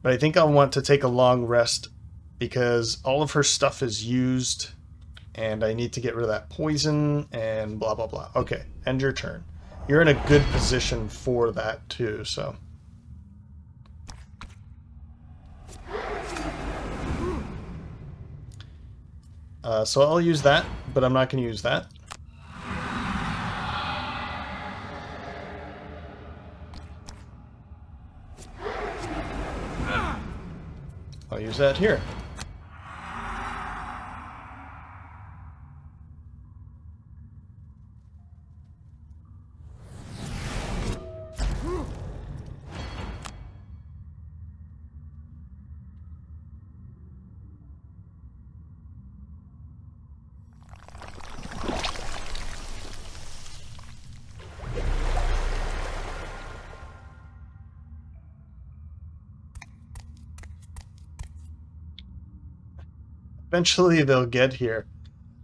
But I think I'll want to take a long rest because all of her stuff is used and I need to get rid of that poison and blah, blah, blah. Okay, end your turn. You're in a good position for that too, so... so I'll use that, but I'm not going to use that. I'll use that here. Eventually they'll get here.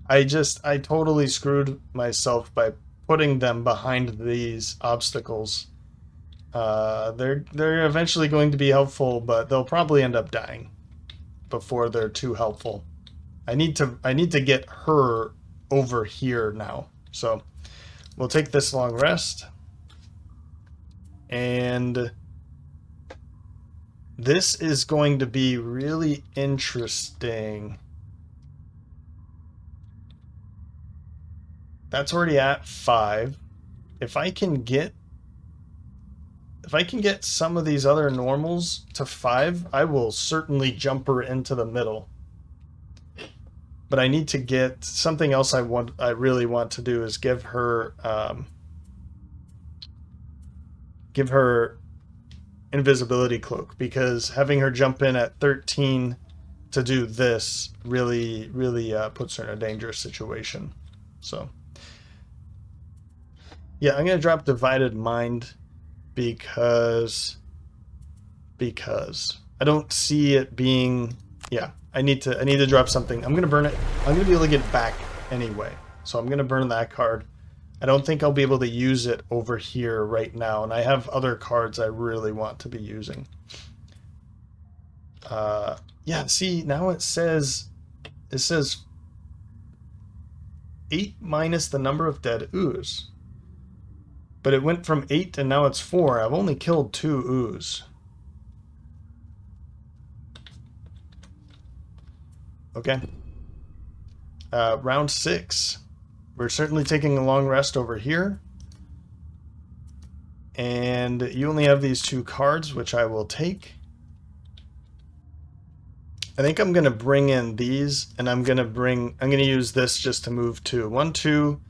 I totally screwed myself by putting them behind these obstacles. They're eventually going to be helpful, but they'll probably end up dying before they're too helpful. I need to get her over here now. So we'll take this long rest. And this is going to be really interesting. That's already at 5. If I can get some of these other normals to 5, I will certainly jump her into the middle. But I need to get something else. I really want to do is give her invisibility cloak, because having her jump in at 13 to do this really puts her in a dangerous situation. So yeah, I'm gonna drop divided mind because I don't see it being... Yeah, I need to drop something. I'm gonna burn it. I'm gonna be able to get it back anyway, so I'm gonna burn that card. I don't think I'll be able to use it over here right now, and I have other cards I really want to be using. Yeah, see, now it says 8 minus the number of dead ooze. But it went from 8 and now it's 4. I've only killed 2 ooze. Okay. Round 6. We're certainly taking a long rest over here. And you only have these 2 cards, which I will take. I think I'm going to bring in these, and I'm going to use this just to move 2. 1, 2,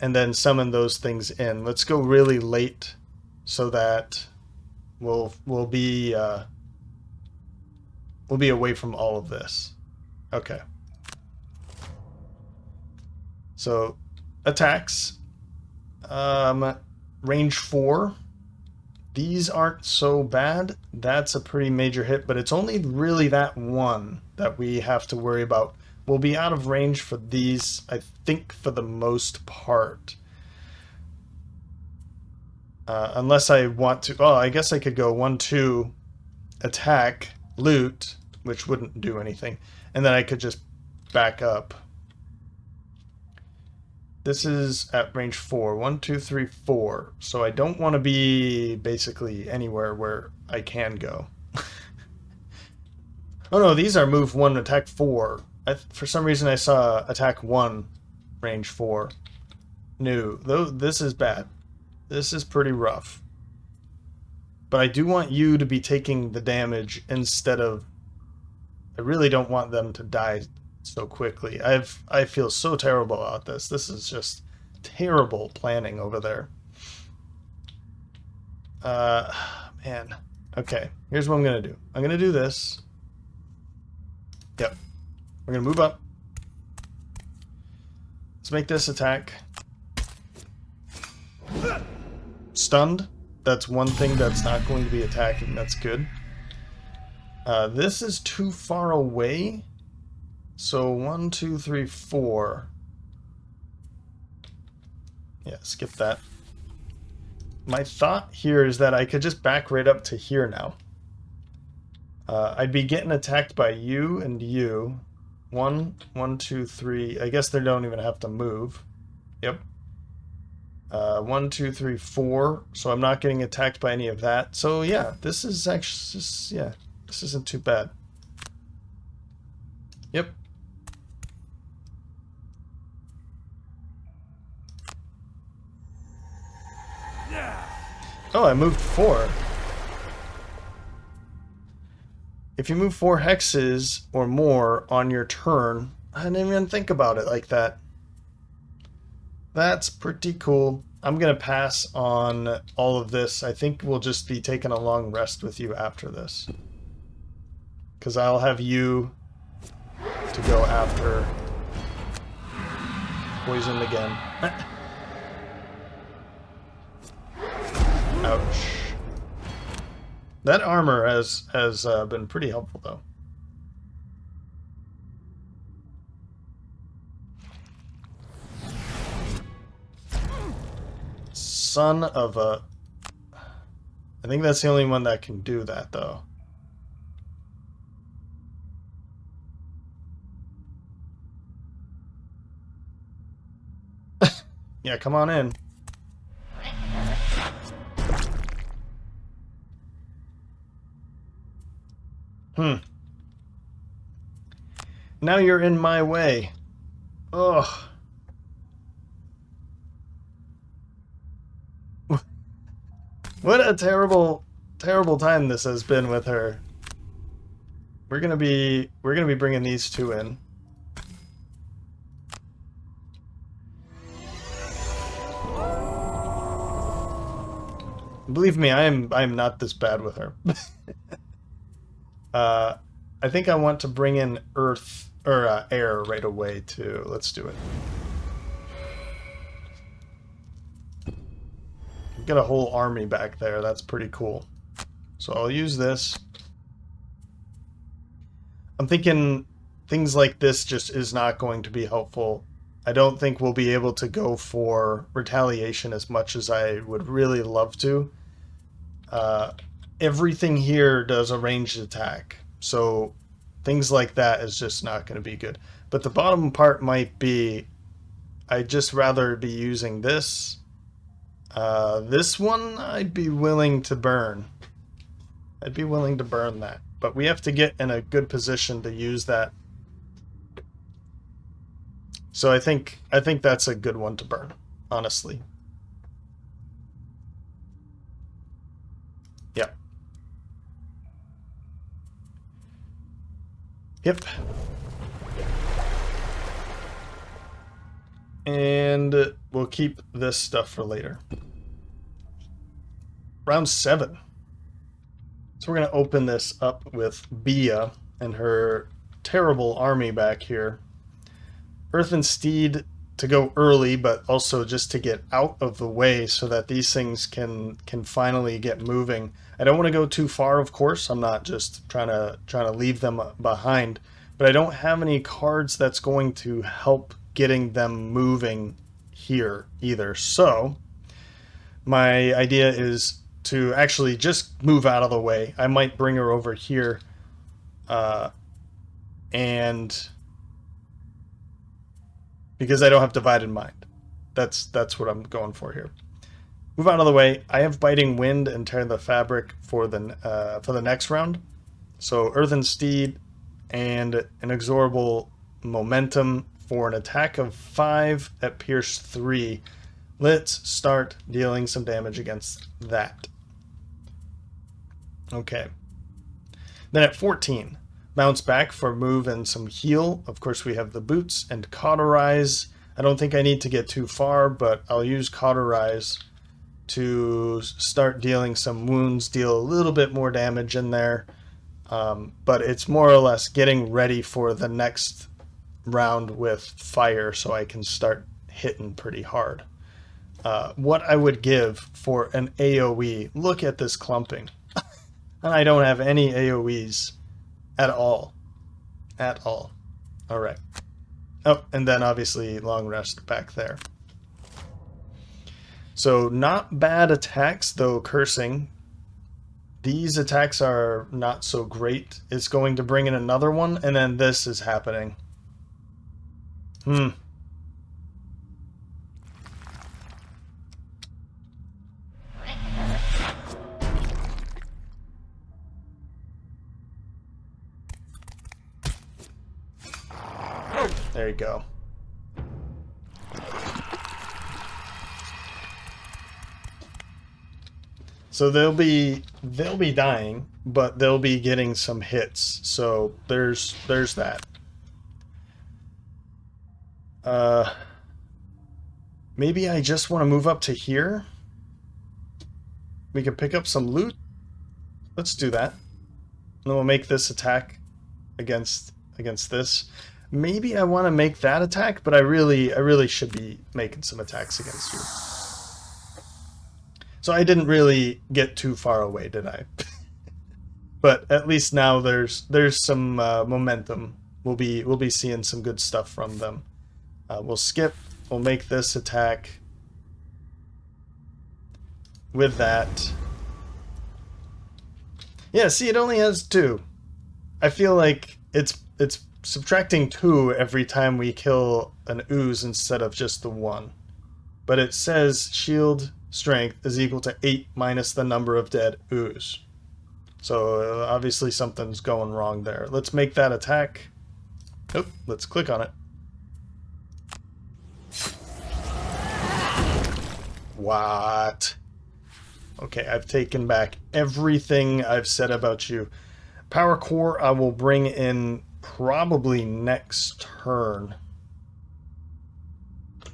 and then summon those things in. Let's go really late so that we'll be away from all of this. Okay. So attacks, range 4. These aren't so bad. That's a pretty major hit, but it's only really that one that we have to worry about. We'll be out of range for these, I think, for the most part. Unless I want to... Oh, I guess I could go 1, 2, attack, loot, which wouldn't do anything. And then I could just back up. This is at range 4. 1, 2, 3, 4. So I don't want to be basically anywhere where I can go. Oh no, these are move 1, attack 4. For some reason I saw attack 1, range 4. No, though this is bad. This is pretty rough. But I do want you to be taking the damage instead of... I really don't want them to die so quickly. I feel so terrible about this. This is just terrible planning over there. Man. Okay, here's what I'm gonna do. I'm gonna do this. Yep. We're gonna move up. Let's make this attack. Stunned. That's one thing that's not going to be attacking. That's good. This is too far away. So 1, 2, 3, 4. Yeah, skip that. My thought here is that I could just back right up to here now. I'd be getting attacked by you and you. 1, 1, 2, 3. I guess they don't even have to move. Yep. 1, 2, 3, 4. So I'm not getting attacked by any of that. So yeah, this is actually just, yeah, this isn't too bad. Yep. Oh, I moved 4. If you move 4 hexes or more on your turn, I didn't even think about it like that. That's pretty cool. I'm going to pass on all of this. I think we'll just be taking a long rest with you after this. Because I'll have you to go after poisoned again. Ouch. That armor has been pretty helpful, though. Son of a... I think that's the only one that can do that, though. Yeah, come on in. Now you're in my way. Ugh. What a terrible, terrible time this has been with her. We're gonna be bringing these two in. Believe me, I'm not this bad with her. I think I want to bring in earth or air right away too. Let's do it. We've got a whole army back there. That's pretty cool. So I'll use this. I'm thinking things like this just is not going to be helpful. I don't think we'll be able to go for retaliation as much as I would really love to. Everything here does a ranged attack, so things like that is just not going to be good. But the bottom part might be, I'd just rather be using this. This one I'd be willing to burn. I'd be willing to burn that. But we have to get in a good position to use that. So I think that's a good one to burn, honestly. Yep. Yep. And we'll keep this stuff for later. Round 7. So we're going to open this up with Bia and her terrible army back here. Earth and Steed to go early, but also just to get out of the way so that these things can finally get moving. I don't want to go too far, of course. I'm not just trying to leave them behind, but I don't have any cards that's going to help getting them moving here either. So my idea is to actually just move out of the way. I might bring her over here, and because I don't have divided mind. That's what I'm going for here. Move out of the way. I have Biting Wind and Tear the Fabric for the next round. So Earth and Steed and Inexorable Momentum for an attack of 5 at Pierce 3. Let's start dealing some damage against that. Okay. Then at 14, bounce back for move and some heal. Of course, we have the boots and cauterize. I don't think I need to get too far, but I'll use cauterize to start dealing some wounds, deal a little bit more damage in there. But it's more or less getting ready for the next round with fire so I can start hitting pretty hard. What I would give for an AoE, look at this clumping. And I don't have any AoEs at all. At all. Alright. Oh, and then obviously long rest back there. So not bad attacks, though cursing. These attacks are not so great. It's going to bring in another one, and then this is happening. There you go. So they'll be dying, but they'll be getting some hits. So there's that. Maybe I just want to move up to here. We can pick up some loot. Let's do that. And we'll make this attack against this. Maybe I want to make that attack, but I really should be making some attacks against you. So I didn't really get too far away, did I? But at least now there's some momentum. We'll be seeing some good stuff from them. We'll skip. We'll make this attack with that. Yeah, see, it only has 2. I feel like it's subtracting 2 every time we kill an ooze instead of just the 1. But it says shield strength is equal to 8 minus the number of dead ooze. So obviously something's going wrong there. Let's make that attack. Oh, let's click on it. What? Okay, I've taken back everything I've said about you. Power core I will bring in probably next turn.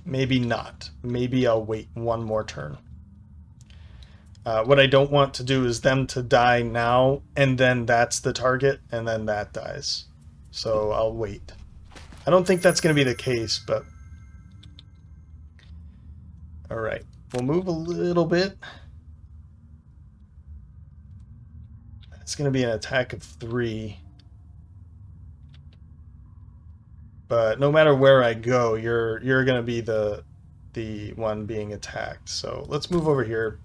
Maybe not. Maybe I'll wait one more turn. What I don't want to do is them to die now, and then that's the target, and then that dies. So I'll wait. I don't think that's going to be the case, but... Alright, we'll move a little bit. It's going to be an attack of 3. But no matter where I go, you're going to be the one being attacked. So let's move over here.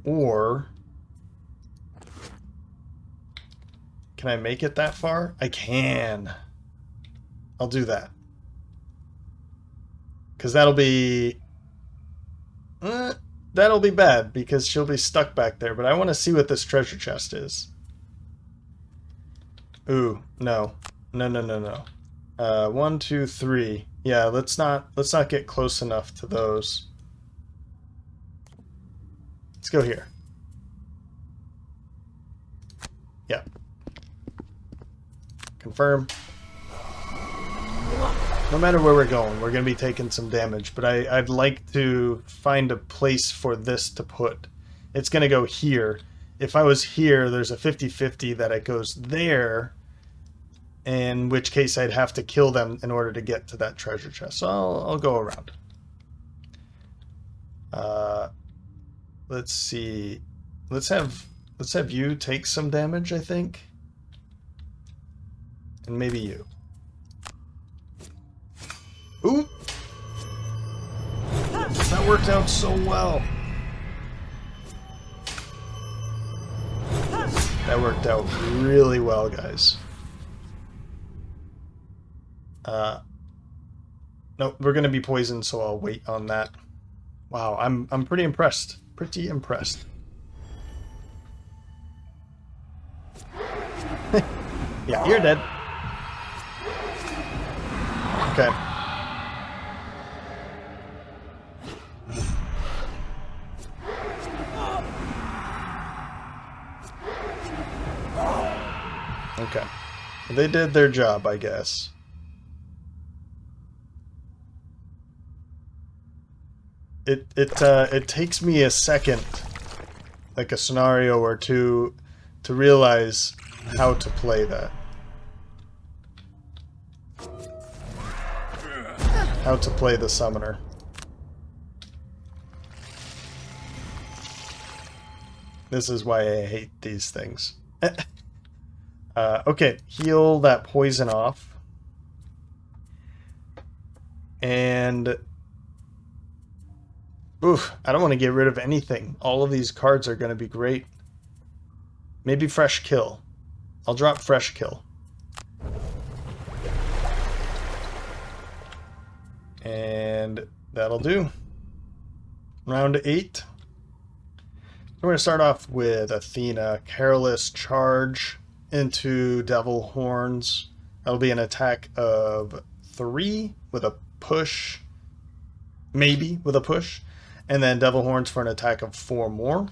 Or can I make it that far? I can. I'll do that. Because that'll be bad because she'll be stuck back there. But I want to see what this treasure chest is. Ooh, no. No. 1, 2, 3. Yeah, let's not get close enough to those. Let's go here. Yeah. Confirm. No matter where we're going, we're going to be taking some damage, but I'd like to find a place for this to put. It's going to go here. If I was here, there's a 50-50 that it goes there, in which case I'd have to kill them in order to get to that treasure chest. So I'll go around. Let's see. Let's have you take some damage, I think. And maybe you. Ooh! That worked out so well. That worked out really well, guys. Nope, we're gonna be poisoned, so I'll wait on that. Wow, I'm pretty impressed. Pretty impressed. Yeah, you're dead. Okay. Okay. They did their job, I guess. it takes me a second, like a scenario or two, to realize how to play that. How to play the summoner. This is why I hate these things. Okay, heal that poison off. And... oof, I don't want to get rid of anything. All of these cards are going to be great. Maybe fresh kill. I'll drop fresh kill. And that'll do. Round 8. We're going to start off with Athena. Careless charge into Devil Horns. That'll be an attack of 3 with a push. Maybe with a push. And then Devil Horns for an attack of 4 more.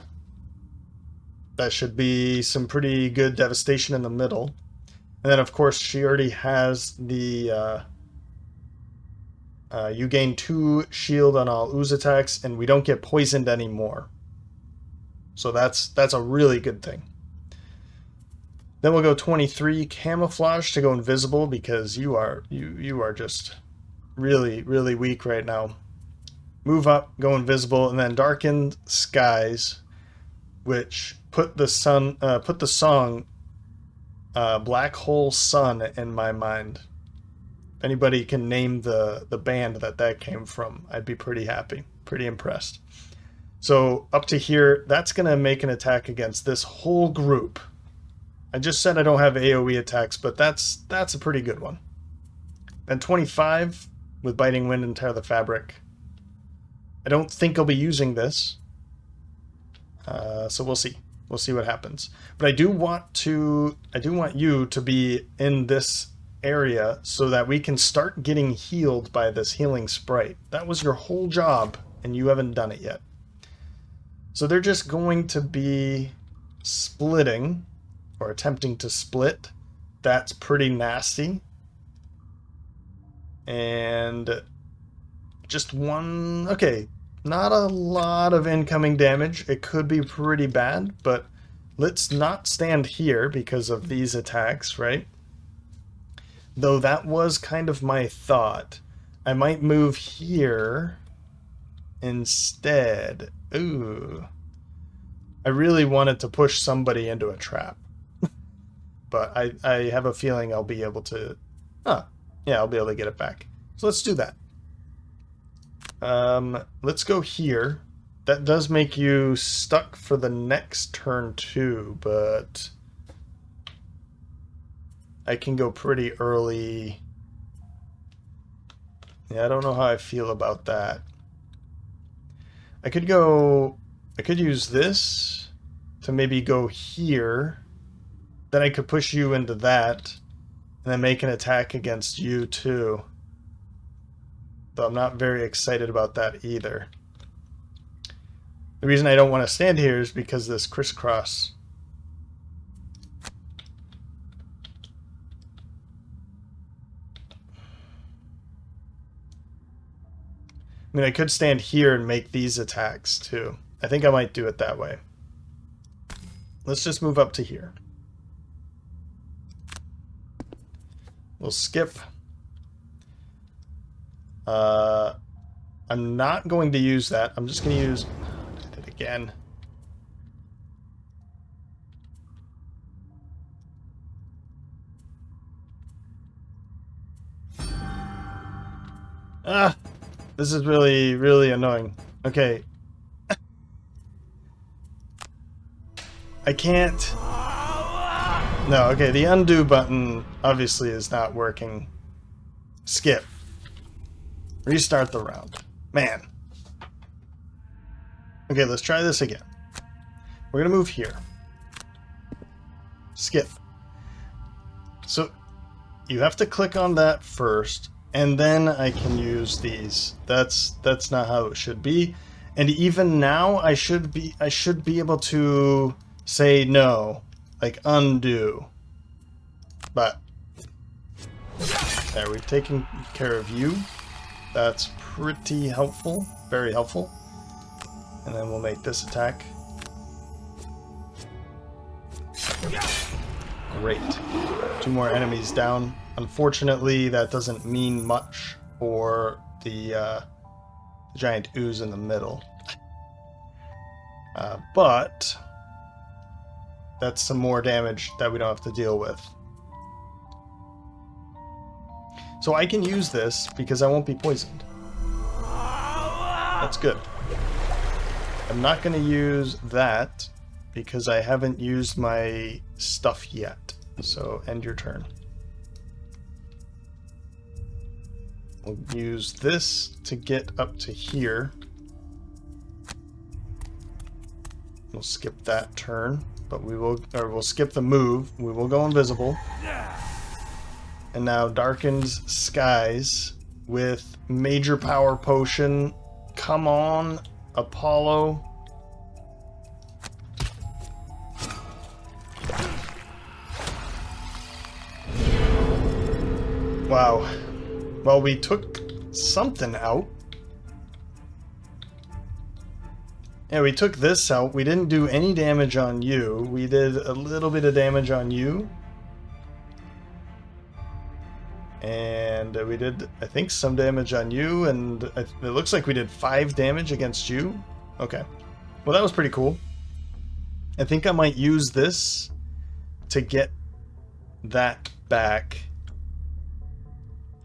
That should be some pretty good devastation in the middle. And then, of course, she already has the... you gain 2 shield on all ooze attacks, and we don't get poisoned anymore. So that's a really good thing. Then we'll go 23 camouflage to go invisible, because you are just really, really weak right now. Move up, go invisible, and then darkened skies, which put the song Black Hole Sun in my mind. If anybody can name the band that came from, I'd be pretty happy, pretty impressed. So up to here, that's going to make an attack against this whole group. I just said I don't have AoE attacks, but that's a pretty good one. Then 25 with Biting Wind and Tear the Fabric. I don't think I'll be using this, so we'll see. We'll see what happens. But I do want you to be in this area so that we can start getting healed by this healing sprite. That was your whole job, and you haven't done it yet. So they're just going to be splitting, or attempting to split. That's pretty nasty. And just one... okay, not a lot of incoming damage. It could be pretty bad, but let's not stand here because of these attacks, right? Though that was kind of my thought. I might move here instead. Ooh. I really wanted to push somebody into a trap. But I have a feeling I'll be able to... oh, yeah, I'll be able to get it back. So let's do that. Let's go here. That does make you stuck for the next turn too, but... I can go pretty early. Yeah, I don't know how I feel about that. I could use this to maybe go here. Then I could push you into that, and then make an attack against you too. Though I'm not very excited about that either. The reason I don't want to stand here is because this crisscross. I mean, I could stand here and make these attacks too. I think I might do it that way. Let's just move up to here. We'll skip. I'm not going to use that. I'm just going to use... I did it again. Ah! This is really, really annoying. Okay. I can't... no, okay, the undo button obviously is not working. Skip. Restart the round. Man. Okay, let's try this again. We're gonna move here. Skip. So, you have to click on that first, and then I can use these. That's not how it should be. And even now, I should be able to say no, like undo. But there, we've taken care of you. That's pretty helpful, very helpful. And then we'll make this attack. Great. 2 more enemies down. Unfortunately, that doesn't mean much for the giant ooze in the middle. But that's some more damage that we don't have to deal with. So I can use this because I won't be poisoned. That's good. I'm not going to use that because I haven't used my stuff yet. So end your turn. We'll use this to get up to here. We'll skip that turn, but we'll skip the move. We will go invisible. And now darkens skies with major power potion. Come on, Apollo. Wow. Well, we took something out. Yeah, we took this out. We didn't do any damage on you. We did a little bit of damage on you. And we did, I think, some damage on you. And it looks like we did 5 damage against you. Okay. Well, that was pretty cool. I think I might use this to get that back.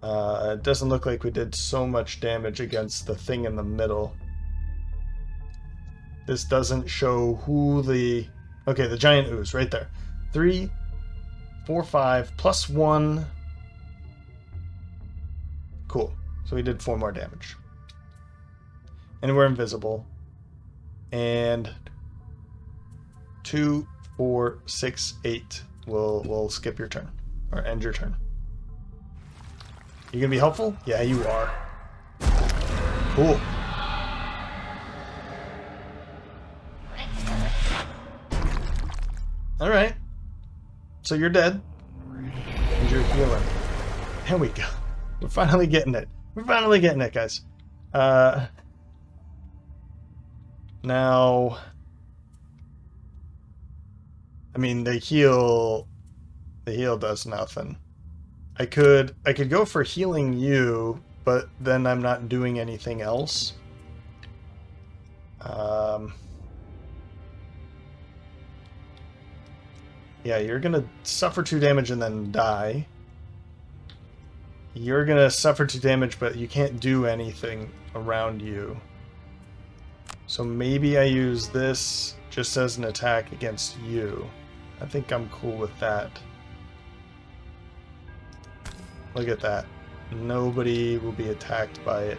It doesn't look like we did so much damage against the thing in the middle. This doesn't show who the... Okay, the giant ooze, right there. 3, 4, 5, plus 1. Cool. So we did 4 more damage. And we're invisible. And 2, 4, 6, 8. We'll skip your turn. Or end your turn. You gonna be helpful? Yeah, you are. Cool. Alright. So you're dead. And you're healing. There we go. We're finally getting it. We're finally getting it, guys. Now... I mean, the heal does nothing. I could go for healing you, but then I'm not doing anything else. Yeah, you're gonna suffer 2 damage and then die. You're gonna suffer 2 damage, but you can't do anything around you. So maybe I use this just as an attack against you. I think I'm cool with that. Look at that. Nobody will be attacked by it.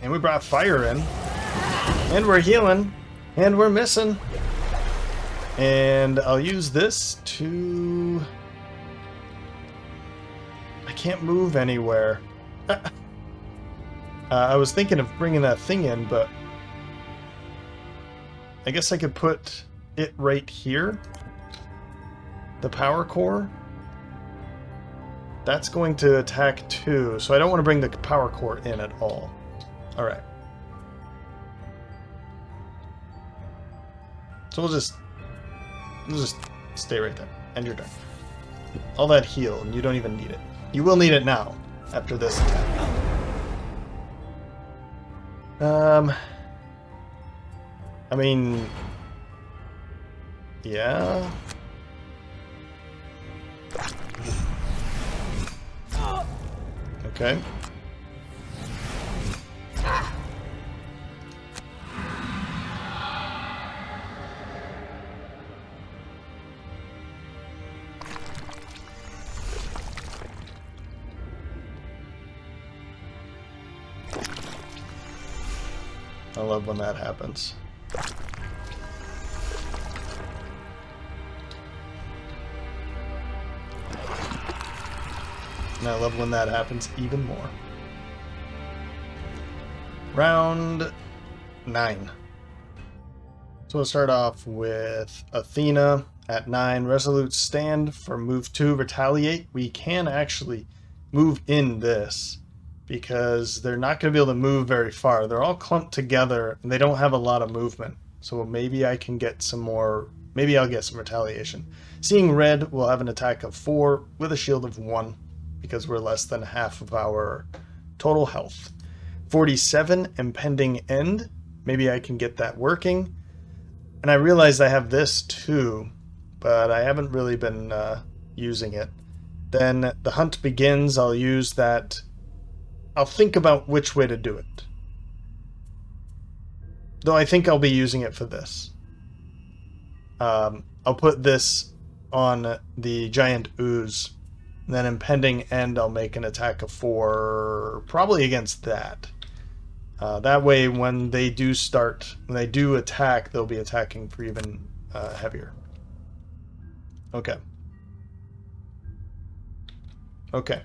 And we brought fire in. And we're healing. And we're missing. And I'll use this to... I can't move anywhere. I was thinking of bringing that thing in, but... I guess I could put it right here. The power core. That's going to attack too, so I don't want to bring the power core in at all. Alright. So we'll just stay right there. And you're done. All that heal, and you don't even need it. You will need it now, after this attack. I mean... Yeah... Okay. I love when that happens. And I love when that happens even more. Round 9. So we'll start off with Athena at 9. Resolute stand for move 2. Retaliate. We can actually move in this. because they're not going to be able to move very far. They're all clumped together and they don't have a lot of movement. So maybe I can get some more, maybe I'll get some retaliation. Seeing red will have an attack of 4 with a shield of 1 because we're less than half of our total health. 47, impending end. Maybe I can get that working. And I realized I have this too, but I haven't really been using it. Then the hunt begins. I'll use that. I'll think about which way to do it. Though I think I'll be using it for this. I'll put this on the giant ooze. And then impending end, I'll make an attack of 4, probably against that. That way, when they do attack, they'll be attacking for even heavier. Okay. Okay.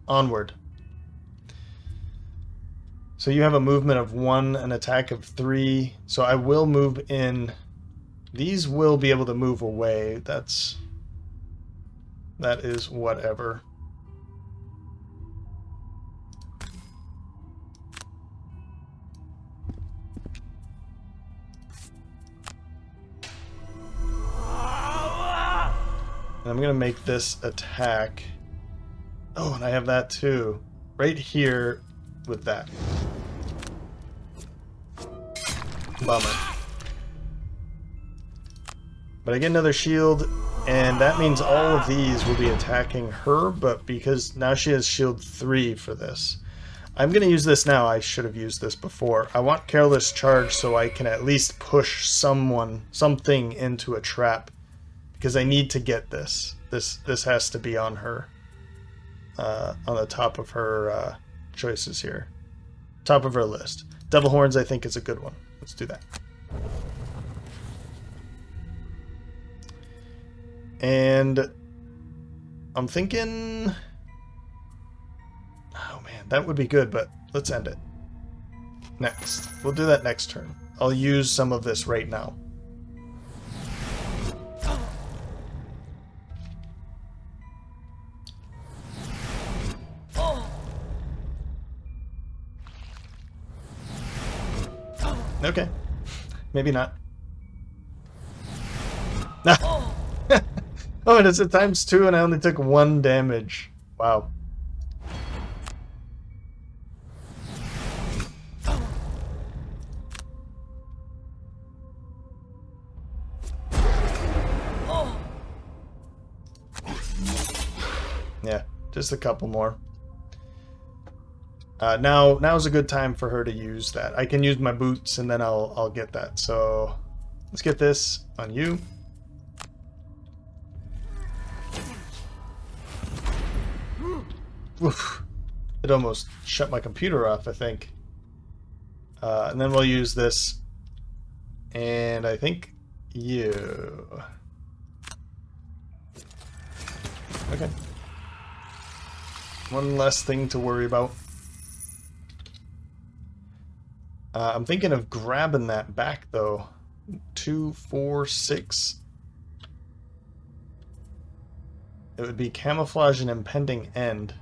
Onward. So you have a movement of 1, an attack of 3. So I will move in. These will be able to move away. That is whatever. And I'm going to make this attack. Oh, and I have that too. Right here with that. Bummer. But I get another shield, and that means all of these will be attacking her, but because now she has shield 3 for this. I'm going to use this now. I should have used this before. I want Careless Charge so I can at least push something into a trap. Because I need to get this. This has to be on her. On the top of her choices here. Top of her list. Devil Horns I think is a good one. Let's do that. And I'm thinking... Oh man, that would be good, but let's end it. Next. We'll do that next turn. I'll use some of this right now. Okay. Maybe not. Oh, and it's a ×2 and I only took 1 damage. Wow. Yeah, just a couple more. Now's a good time for her to use that. I can use my boots and then I'll get that. So let's get this on you. Oof. It almost shut my computer off, I think. And then we'll use this. And I think you. Okay. One less thing to worry about. I'm thinking of grabbing that back, though. 2, 4, 6. It would be camouflage and impending end.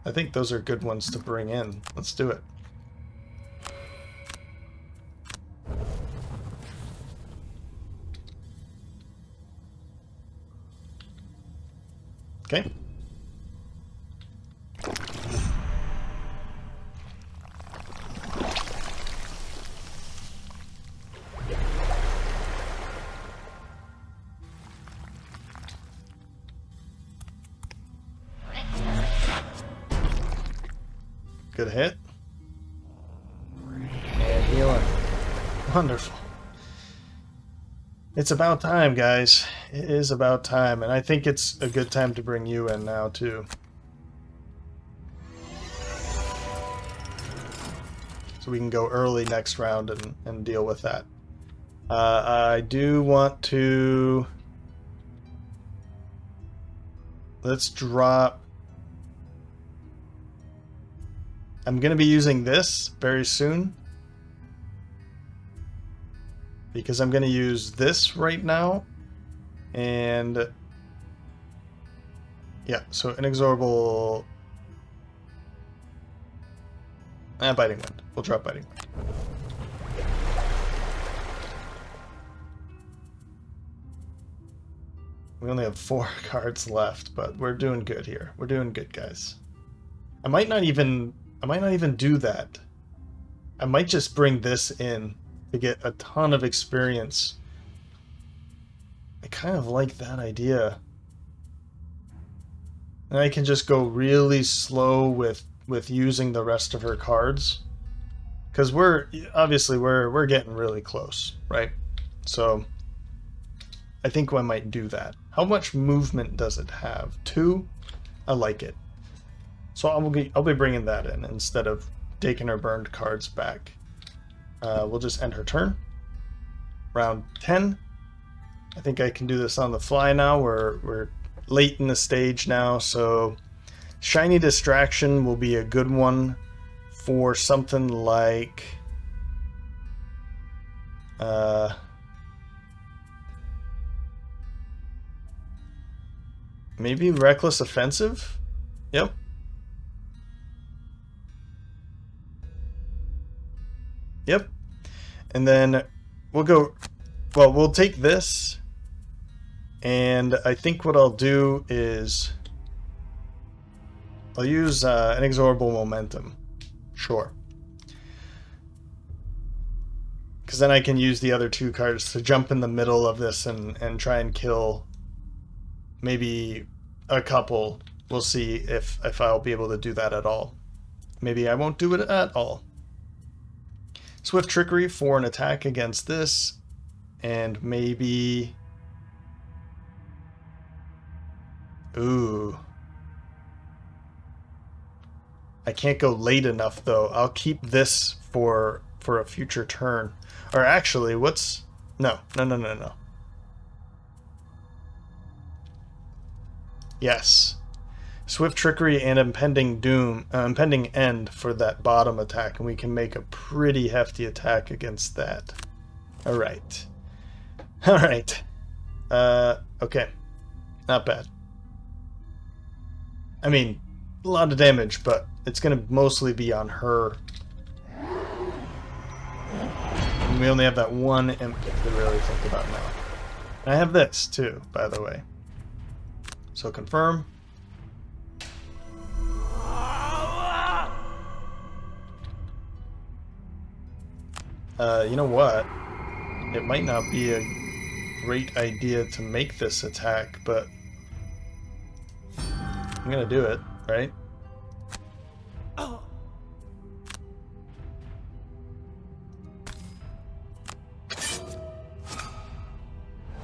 I think those are good ones to bring in. Let's do it. Okay. Good hit. And healing. Wonderful. It's about time, guys. It is about time. And I think it's a good time to bring you in now, too. So we can go early next round and deal with that. I do want to... Let's drop... I'm going to be using this very soon. Because I'm going to use this right now. And Yeah, so inexorable... Biting Wind. We'll drop Biting Wind. We only have 4 cards left, but we're doing good here. We're doing good, guys. I might not even do that. I might just bring this in to get a ton of experience. I kind of like that idea. And I can just go really slow with using the rest of her cards. Because we're getting really close, right? So I think I might do that. How much movement does it have? 2? I like it. So I'll be bringing that in instead of taking her burned cards back. We'll just end her turn. Round 10. I think I can do this on the fly now. We're late in the stage now, so Shiny Distraction will be a good one for something like maybe Reckless Offensive? Yep. Yep. And then we'll take this, and I think what I'll do is I'll use Inexorable Momentum. Sure. Because then I can use the other 2 cards to jump in the middle of this and try and kill maybe a couple. We'll see if I'll be able to do that at all. Maybe I won't do it at all. Swift Trickery for an attack against this, and maybe... Ooh. I can't go late enough, though. I'll keep this for a future turn. Or actually, what's... No. Yes. Swift Trickery and Impending End for that bottom attack, and we can make a pretty hefty attack against that. Alright. Alright. Okay. Not bad. I mean, a lot of damage, but it's going to mostly be on her. And we only have that one imp to really think about now. And I have this, too, by the way. So confirm. You know what? It might not be a great idea to make this attack, but I'm gonna do it, right?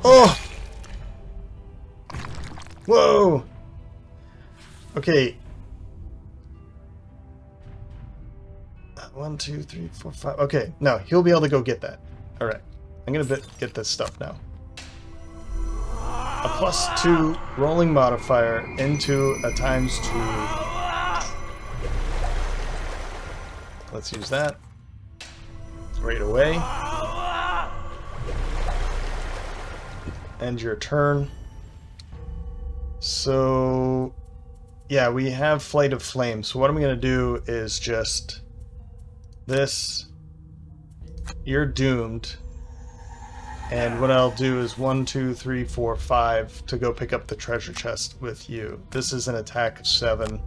Oh! Whoa! Okay. 1, 2, 3, 4, 5. Okay, no, he'll be able to go get that. Alright. I'm gonna get this stuff now. A +2 rolling modifier into a ×2. Let's use that. Right away. End your turn. So, yeah, we have Flight of Flame. So what I'm going to do is just this. You're doomed. And what I'll do is 1, 2, 3, 4, 5 to go pick up the treasure chest with you. This is an attack of 7.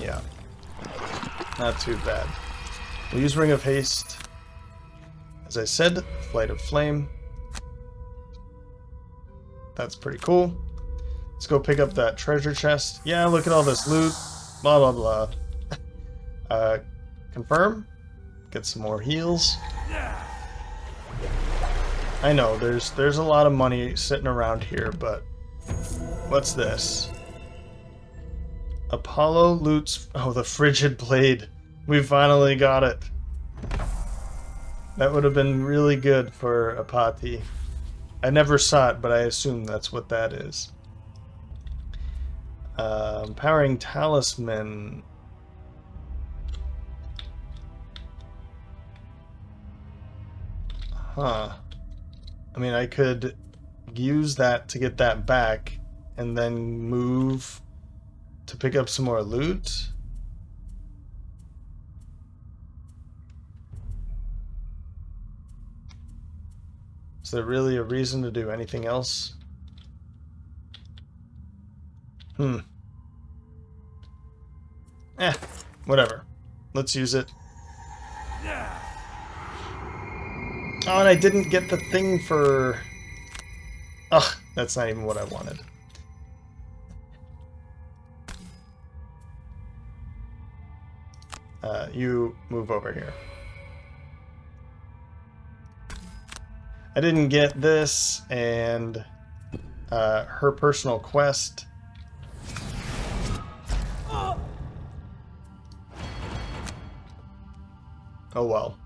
Yeah. Not too bad. We'll use Ring of Haste. As I said, Flight of Flame. That's pretty cool. Let's go pick up that treasure chest. Yeah, look at all this loot. Blah, blah, blah. Confirm. Get some more heals. I know, there's a lot of money sitting around here, but... What's this? Apollo loots... Oh, the Frigid Blade. We finally got it. That would have been really good for Apati. I never saw it, but I assume that's what that is. Powering Talisman. Huh. I mean, I could use that to get that back, and then move to pick up some more loot. Is there really a reason to do anything else? Whatever. Let's use it. Oh, and I didn't get the thing for... Ugh, that's not even what I wanted. You move over here. I didn't get this, and her personal quest. Oh well.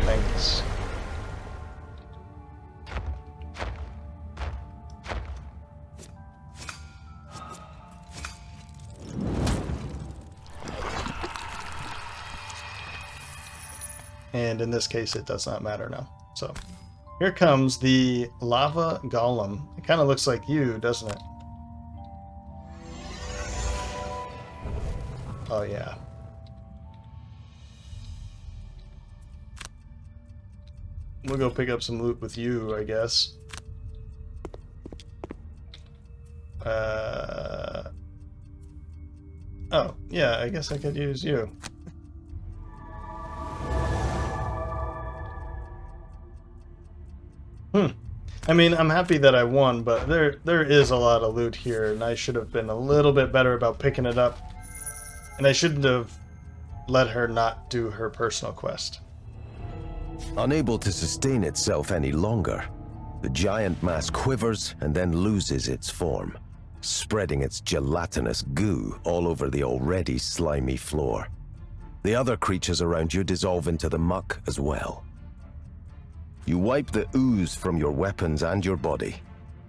Thanks. And in this case, it does not matter now. So, here comes the lava golem. It kind of looks like you, doesn't it? Oh, yeah. We'll go pick up some loot with you, I guess. Oh, yeah, I guess I could use you. I mean, I'm happy that I won, but there is a lot of loot here, and I should have been a little bit better about picking it up. And I shouldn't have let her not do her personal quest. Unable to sustain itself any longer, the giant mass quivers and then loses its form, spreading its gelatinous goo all over the already slimy floor. The other creatures around you dissolve into the muck as well. You wipe the ooze from your weapons and your body,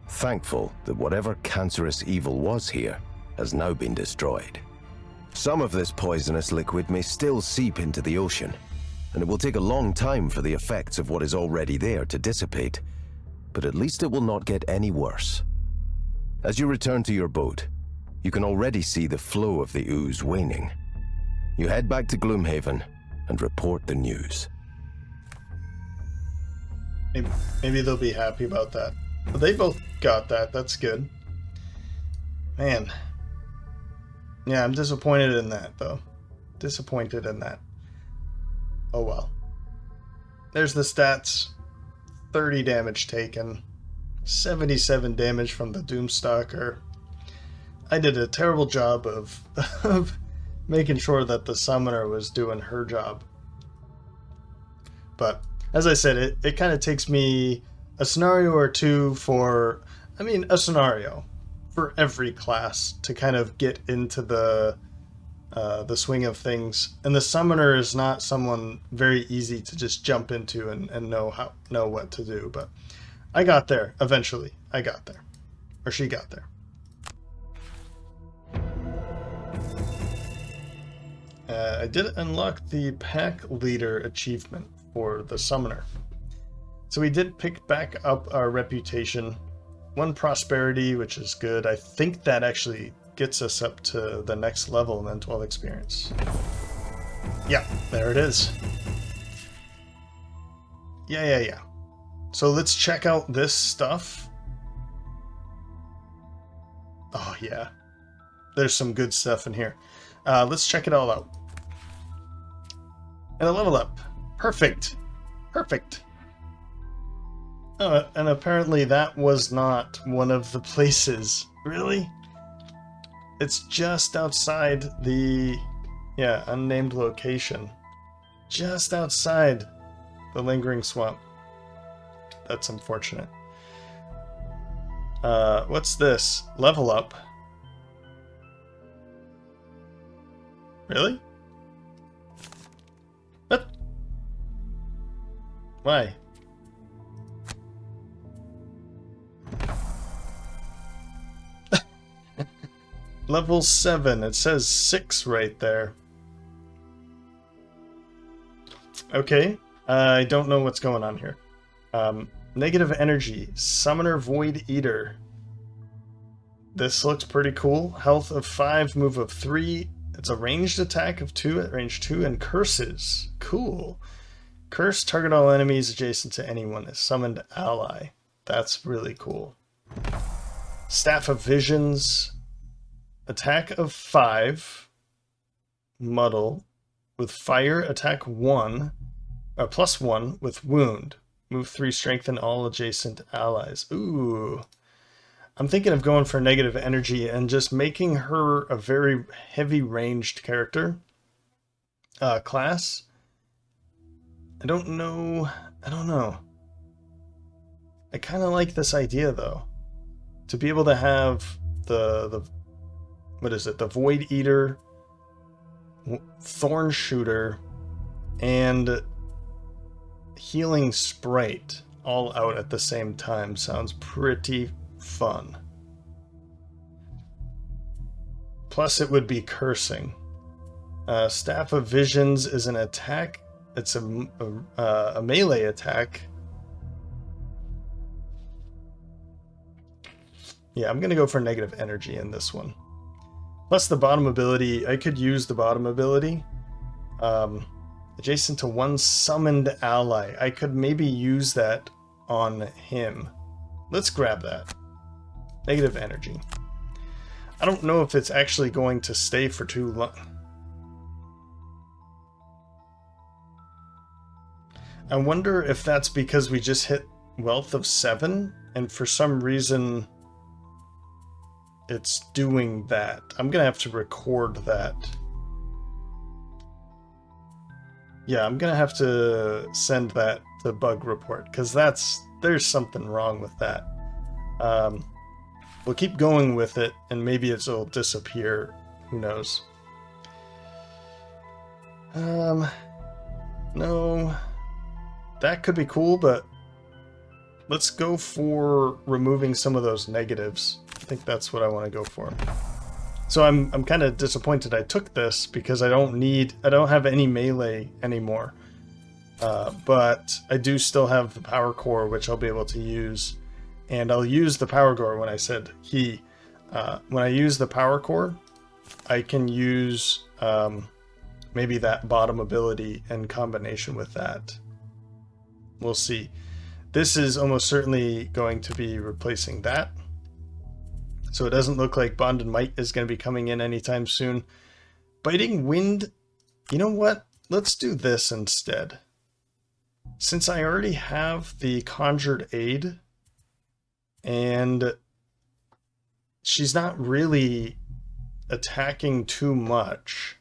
thankful that whatever cancerous evil was here has now been destroyed. Some of this poisonous liquid may still seep into the ocean, and it will take a long time for the effects of what is already there to dissipate, but at least it will not get any worse. As you return to your boat, you can already see the flow of the ooze waning. You head back to Gloomhaven and report the news. Maybe they'll be happy about that. But they both got that. That's good. Man. Yeah, I'm disappointed in that, though. Disappointed in that. Oh well. There's the stats. 30 damage taken. 77 damage from the Doomstalker. I did a terrible job of making sure that the summoner was doing her job. But as I said, it kind of takes me a scenario or two for, a scenario for every class to kind of get into the swing of things. And the summoner is not someone very easy to just jump into and know what to do. But I got there eventually. I got there, or she got there. I did unlock the pack leader achievement for the summoner. So we did pick back up our reputation. 1 prosperity, which is good. I think that actually gets us up to the next level and then 12 experience. Yeah, there it is. Yeah. So let's check out this stuff. Oh yeah. There's some good stuff in here. Let's check it all out. And a level up. Perfect. Oh, and apparently that was not one of the places. Really? It's just outside the, unnamed location. Just outside the lingering swamp. That's unfortunate. What's this? Level up. Really? Why? Level 7. It says 6 right there. Okay. I don't know what's going on here. Negative energy. Summoner Void Eater. This looks pretty cool. Health of 5, move of 3. It's a ranged attack of 2 at range 2, and curses. Cool. Curse, target all enemies adjacent to anyone. A summoned ally. That's really cool. Staff of Visions. Attack of 5. Muddle. With fire, attack 1. Plus 1 with wound. Move 3, strengthen all adjacent allies. Ooh. I'm thinking of going for negative energy and just making her a very heavy ranged character. Class. I don't know. I kind of like this idea though. To be able to have the what is it? The Void Eater, Thorn Shooter, and Healing Sprite all out at the same time sounds pretty fun. Plus it would be cursing. Staff of Visions is an attack. It's a melee attack. Yeah, I'm gonna go for negative energy in this one. Plus the bottom ability, I could use the bottom ability. Adjacent to one summoned ally. I could maybe use that on him. Let's grab that. Negative energy. I don't know if it's actually going to stay for too long. I wonder if that's because we just hit wealth of 7 and for some reason it's doing that. I'm gonna have to record that. Yeah, I'm gonna have to send that to bug report because there's something wrong with that. We'll keep going with it and maybe it'll disappear. Who knows? No. That could be cool, but let's go for removing some of those negatives. I think that's what I want to go for. So I'm kind of disappointed I took this because I don't have any melee anymore. But I do still have the power core, which I'll be able to use. And I'll use the power core when I said he. When I use the power core, I can use maybe that bottom ability in combination with that. We'll see. This is almost certainly going to be replacing that. So it doesn't look like Bonded Might is going to be coming in anytime soon. Biting Wind, you know what? Let's do this instead. Since I already have the Conjured Aid, and she's not really attacking too much,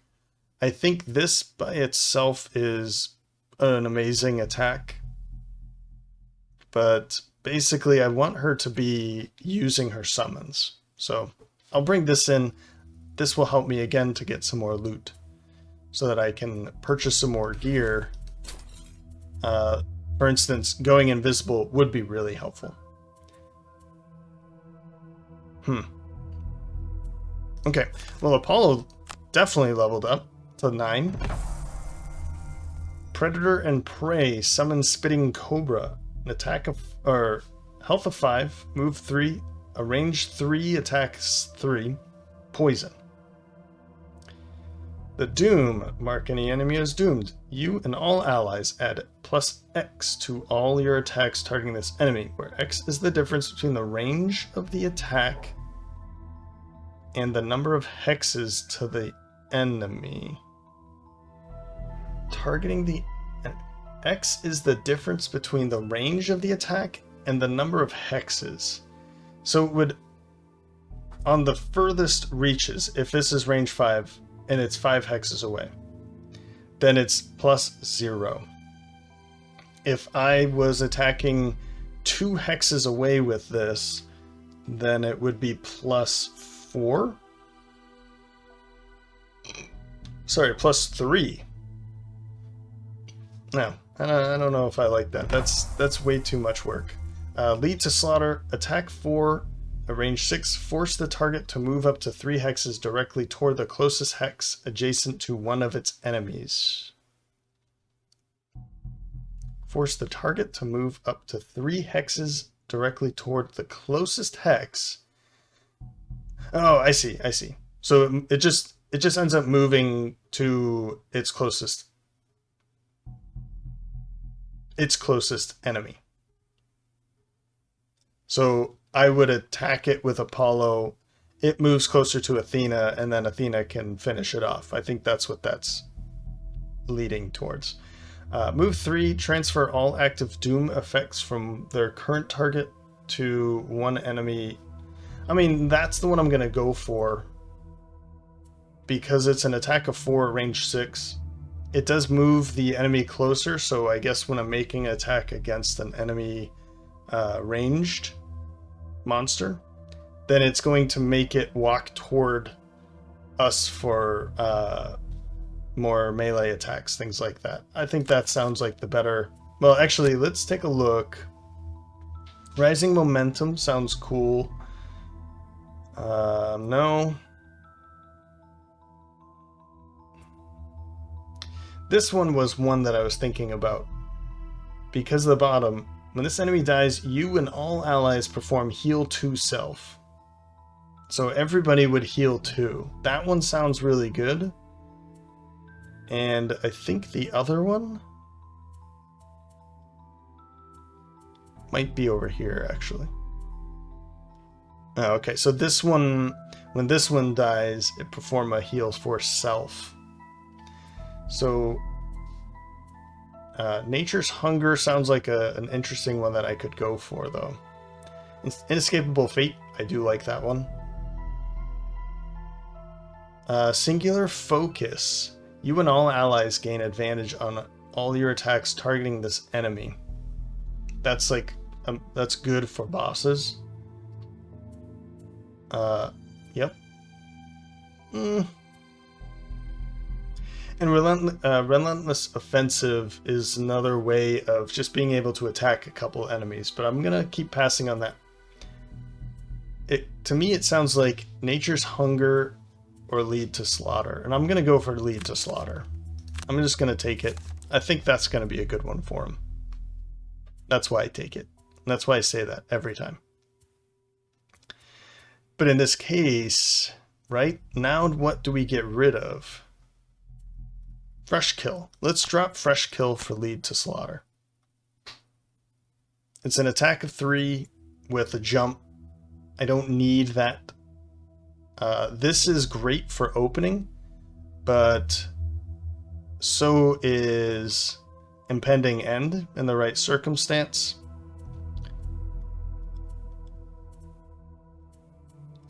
I think this by itself is an amazing attack. But basically I want her to be using her summons. So I'll bring this in. This will help me again to get some more loot so that I can purchase some more gear. For instance, going invisible would be really helpful. Okay, well, Apollo definitely leveled up to 9. Predator and Prey, summon Spitting Cobra. An attack of, or health of 5, move 3, a range 3, attacks 3, poison. The Doom, mark any enemy as doomed. You and all allies add +X to all your attacks targeting this enemy, where X is the difference between the range of the attack and the number of hexes to the enemy. Targeting the X is the difference between the range of the attack and the number of hexes. So it would, on the furthest reaches, if this is range 5 and it's 5 hexes away, then it's +0. If I was attacking 2 hexes away with this, then it would be +4. Sorry, +3. No, I don't know if I like that. That's way too much work. Lead to slaughter. Attack 4. Range 6. Force the target to move up to 3 hexes directly toward the closest hex adjacent to one of its enemies. Force the target to move up to 3 hexes directly toward the closest hex. Oh, I see. So it just ends up moving to its closest enemy. So I would attack it with Apollo. It moves closer to Athena, and then Athena can finish it off. I think that's what that's leading towards. Move 3, transfer all active Doom effects from their current target to one enemy. I mean, that's the one I'm going to go for because it's an attack of 4, range 6. It does move the enemy closer, so I guess when I'm making an attack against an enemy ranged monster, then it's going to make it walk toward us for more melee attacks, things like that. I think that sounds like the better... Well, actually, let's take a look. Rising Momentum sounds cool. No. This one was one that I was thinking about. Because of the bottom, when this enemy dies, you and all allies perform heal 2 self. So everybody would heal 2. That one sounds really good. And I think the other one might be over here, actually. Oh, okay, so this one, when this one dies, it perform a heal for self. So Nature's Hunger sounds like an interesting one that I could go for, though. Inescapable Fate, I do like that one. Singular Focus. You and all allies gain advantage on all your attacks targeting this enemy. That's like, that's good for bosses. Yep. And Relentless Offensive is another way of just being able to attack a couple enemies, but I'm gonna keep passing on that. To me, it sounds like Nature's Hunger or Lead to Slaughter, and I'm gonna go for Lead to Slaughter. I'm just gonna take it. I think that's gonna be a good one for him. That's why I take it. And that's why I say that every time. But in this case, right now, what do we get rid of? Fresh Kill. Let's drop Fresh Kill for Lead to Slaughter. It's an attack of 3 with a jump. I don't need that. This is great for opening, but so is Impending End in the right circumstance.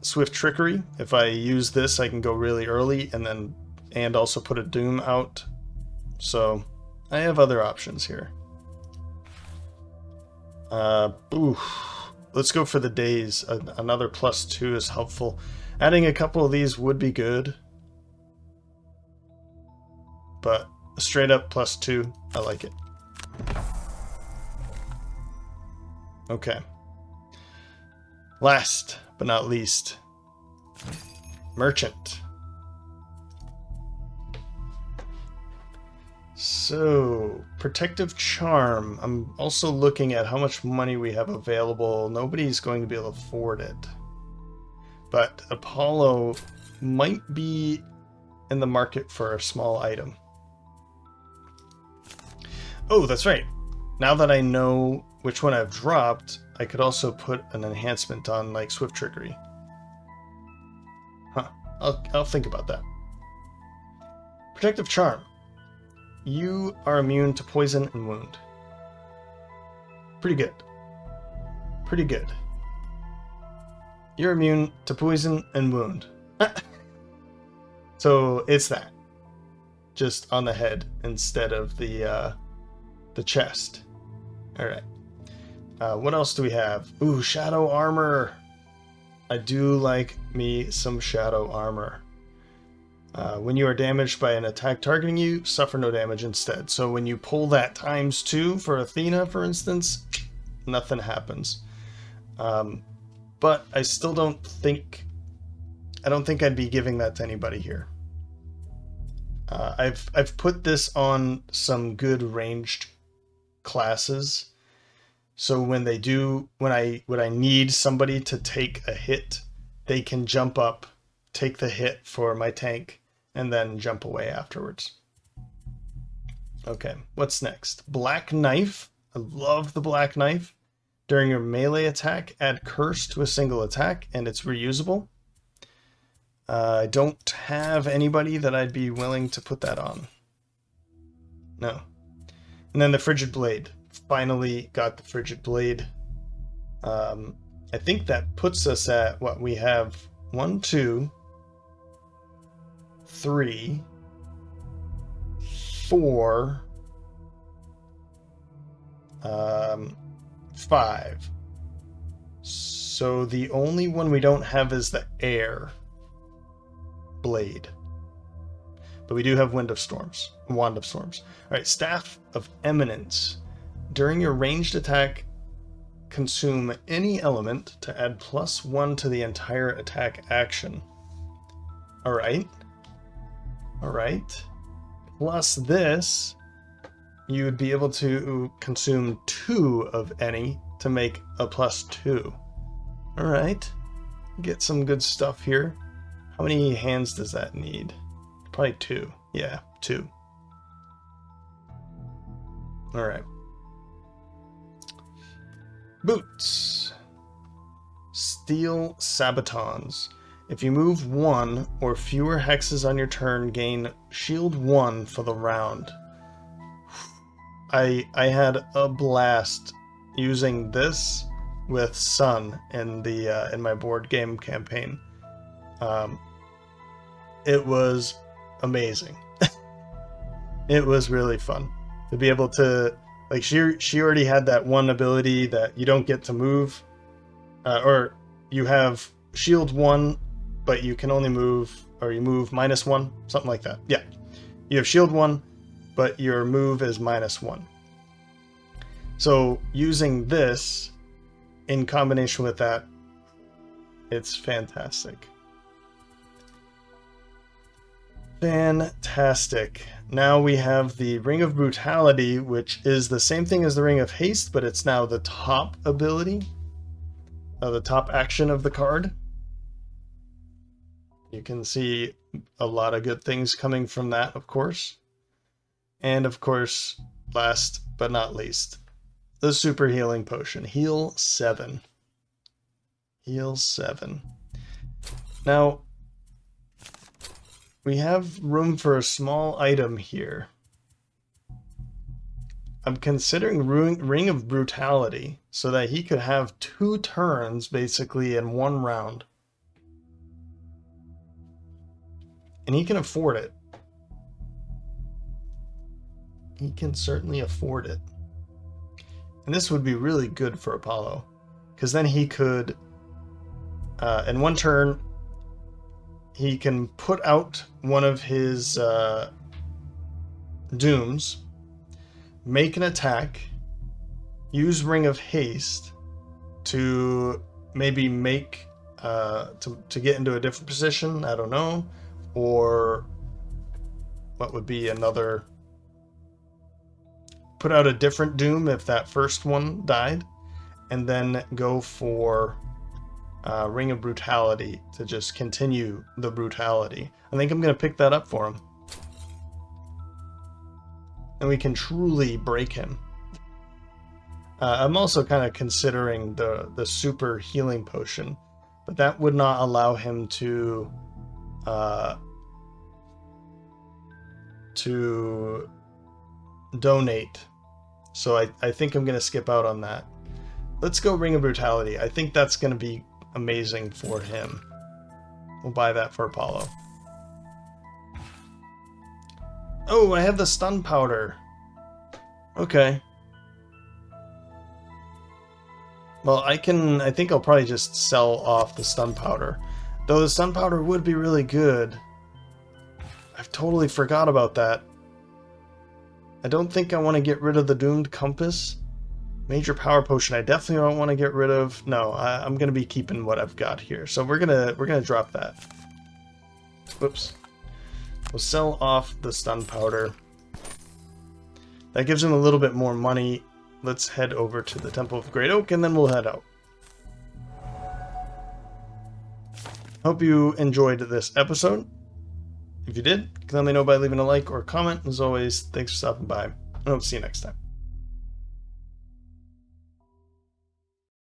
Swift Trickery. If I use this, I can go really early and also put a Doom out. So I have other options here. Let's go for the days. Another +2 is helpful. Adding a couple of these would be good. But a straight up +2, I like it. Okay. Last but not least, Merchant. So, Protective Charm. I'm also looking at how much money we have available. Nobody's going to be able to afford it. But Apollo might be in the market for a small item. Oh, that's right. Now that I know which one I've dropped, I could also put an enhancement on, like Swift Trickery. Huh. I'll think about that. Protective Charm. You are immune to poison and wound. Pretty good. Pretty good. You're immune to poison and wound. So it's that. Just on the head instead of the chest. Alright. What else do we have? Ooh, Shadow Armor. I do like me some Shadow Armor. When you are damaged by an attack targeting you, suffer no damage instead. So when you pull that ×2 for Athena, for instance, nothing happens. But I still don't think I'd be giving that to anybody here. I've put this on some good ranged classes, so when I need somebody to take a hit, they can jump up, take the hit for my tank, and then jump away afterwards. Okay, what's next? Black Knife. I love the Black Knife. During your melee attack, add Curse to a single attack, and it's reusable. I don't have anybody that I'd be willing to put that on. No. And then the Frigid Blade. Finally got the Frigid Blade. I think that puts us at what we have: 1, 2, 3, 4, 5. So the only one we don't have is the Air Blade. But we do have Wand of Storms. Alright, Staff of Eminence. During your ranged attack, consume any element to add +1 to the entire attack action. Alright. Plus this, you would be able to consume 2 of any to make a +2. Alright. Get some good stuff here. How many hands does that need? Probably 2. Yeah, 2. Alright. Boots. Steel Sabatons. If you move 1 or fewer hexes on your turn, gain shield 1 for the round. I had a blast using this with Sun in my board game campaign. It was amazing. It was really fun to be able to, like, she already had that one ability that you don't get to move, or you have shield 1, but you can only move, or you move -1, something like that. Yeah, you have shield 1, but your move is -1. So using this in combination with that, it's fantastic. Fantastic. Now we have the Ring of Brutality, which is the same thing as the Ring of Haste, but it's now the top ability, the top action of the card. You can see a lot of good things coming from that, of course. And of course, last but not least, the Super Healing Potion. Heal 7. Heal 7. Now, we have room for a small item here. I'm considering Ring of Brutality so that he could have 2 turns basically in 1 round. And he can afford it. He can certainly afford it. And this would be really good for Apollo, because then he could, in 1 turn, he can put out one of his dooms, make an attack, use Ring of Haste to maybe make to get into a different position, I don't know, or what would be another, put out a different doom if that first one died, and then go for Ring of Brutality to just continue the brutality. I think I'm going to pick that up for him. And we can truly break him. I'm also kind of considering the Super Healing Potion, but that would not allow him to donate. So I think I'm going to skip out on that. Let's go Ring of Brutality. I think that's going to be amazing for him. We'll buy that for Apollo. Oh, I have the stun powder. Okay. Well, I think I'll probably just sell off the stun powder. Though the stun powder would be really good I've totally forgot about that. I don't think I want to get rid of the doomed compass. Major power potion I definitely don't want to get rid of. No, I'm going to be keeping what I've got here. So we're gonna drop that. Whoops. We'll sell off the stun powder. That gives him a little bit more money. Let's head over to the Temple of Great Oak and then we'll head out. Hope you enjoyed this episode. If you did, let me know by leaving a like or a comment. As always, thanks for stopping by, and I'll see you next time.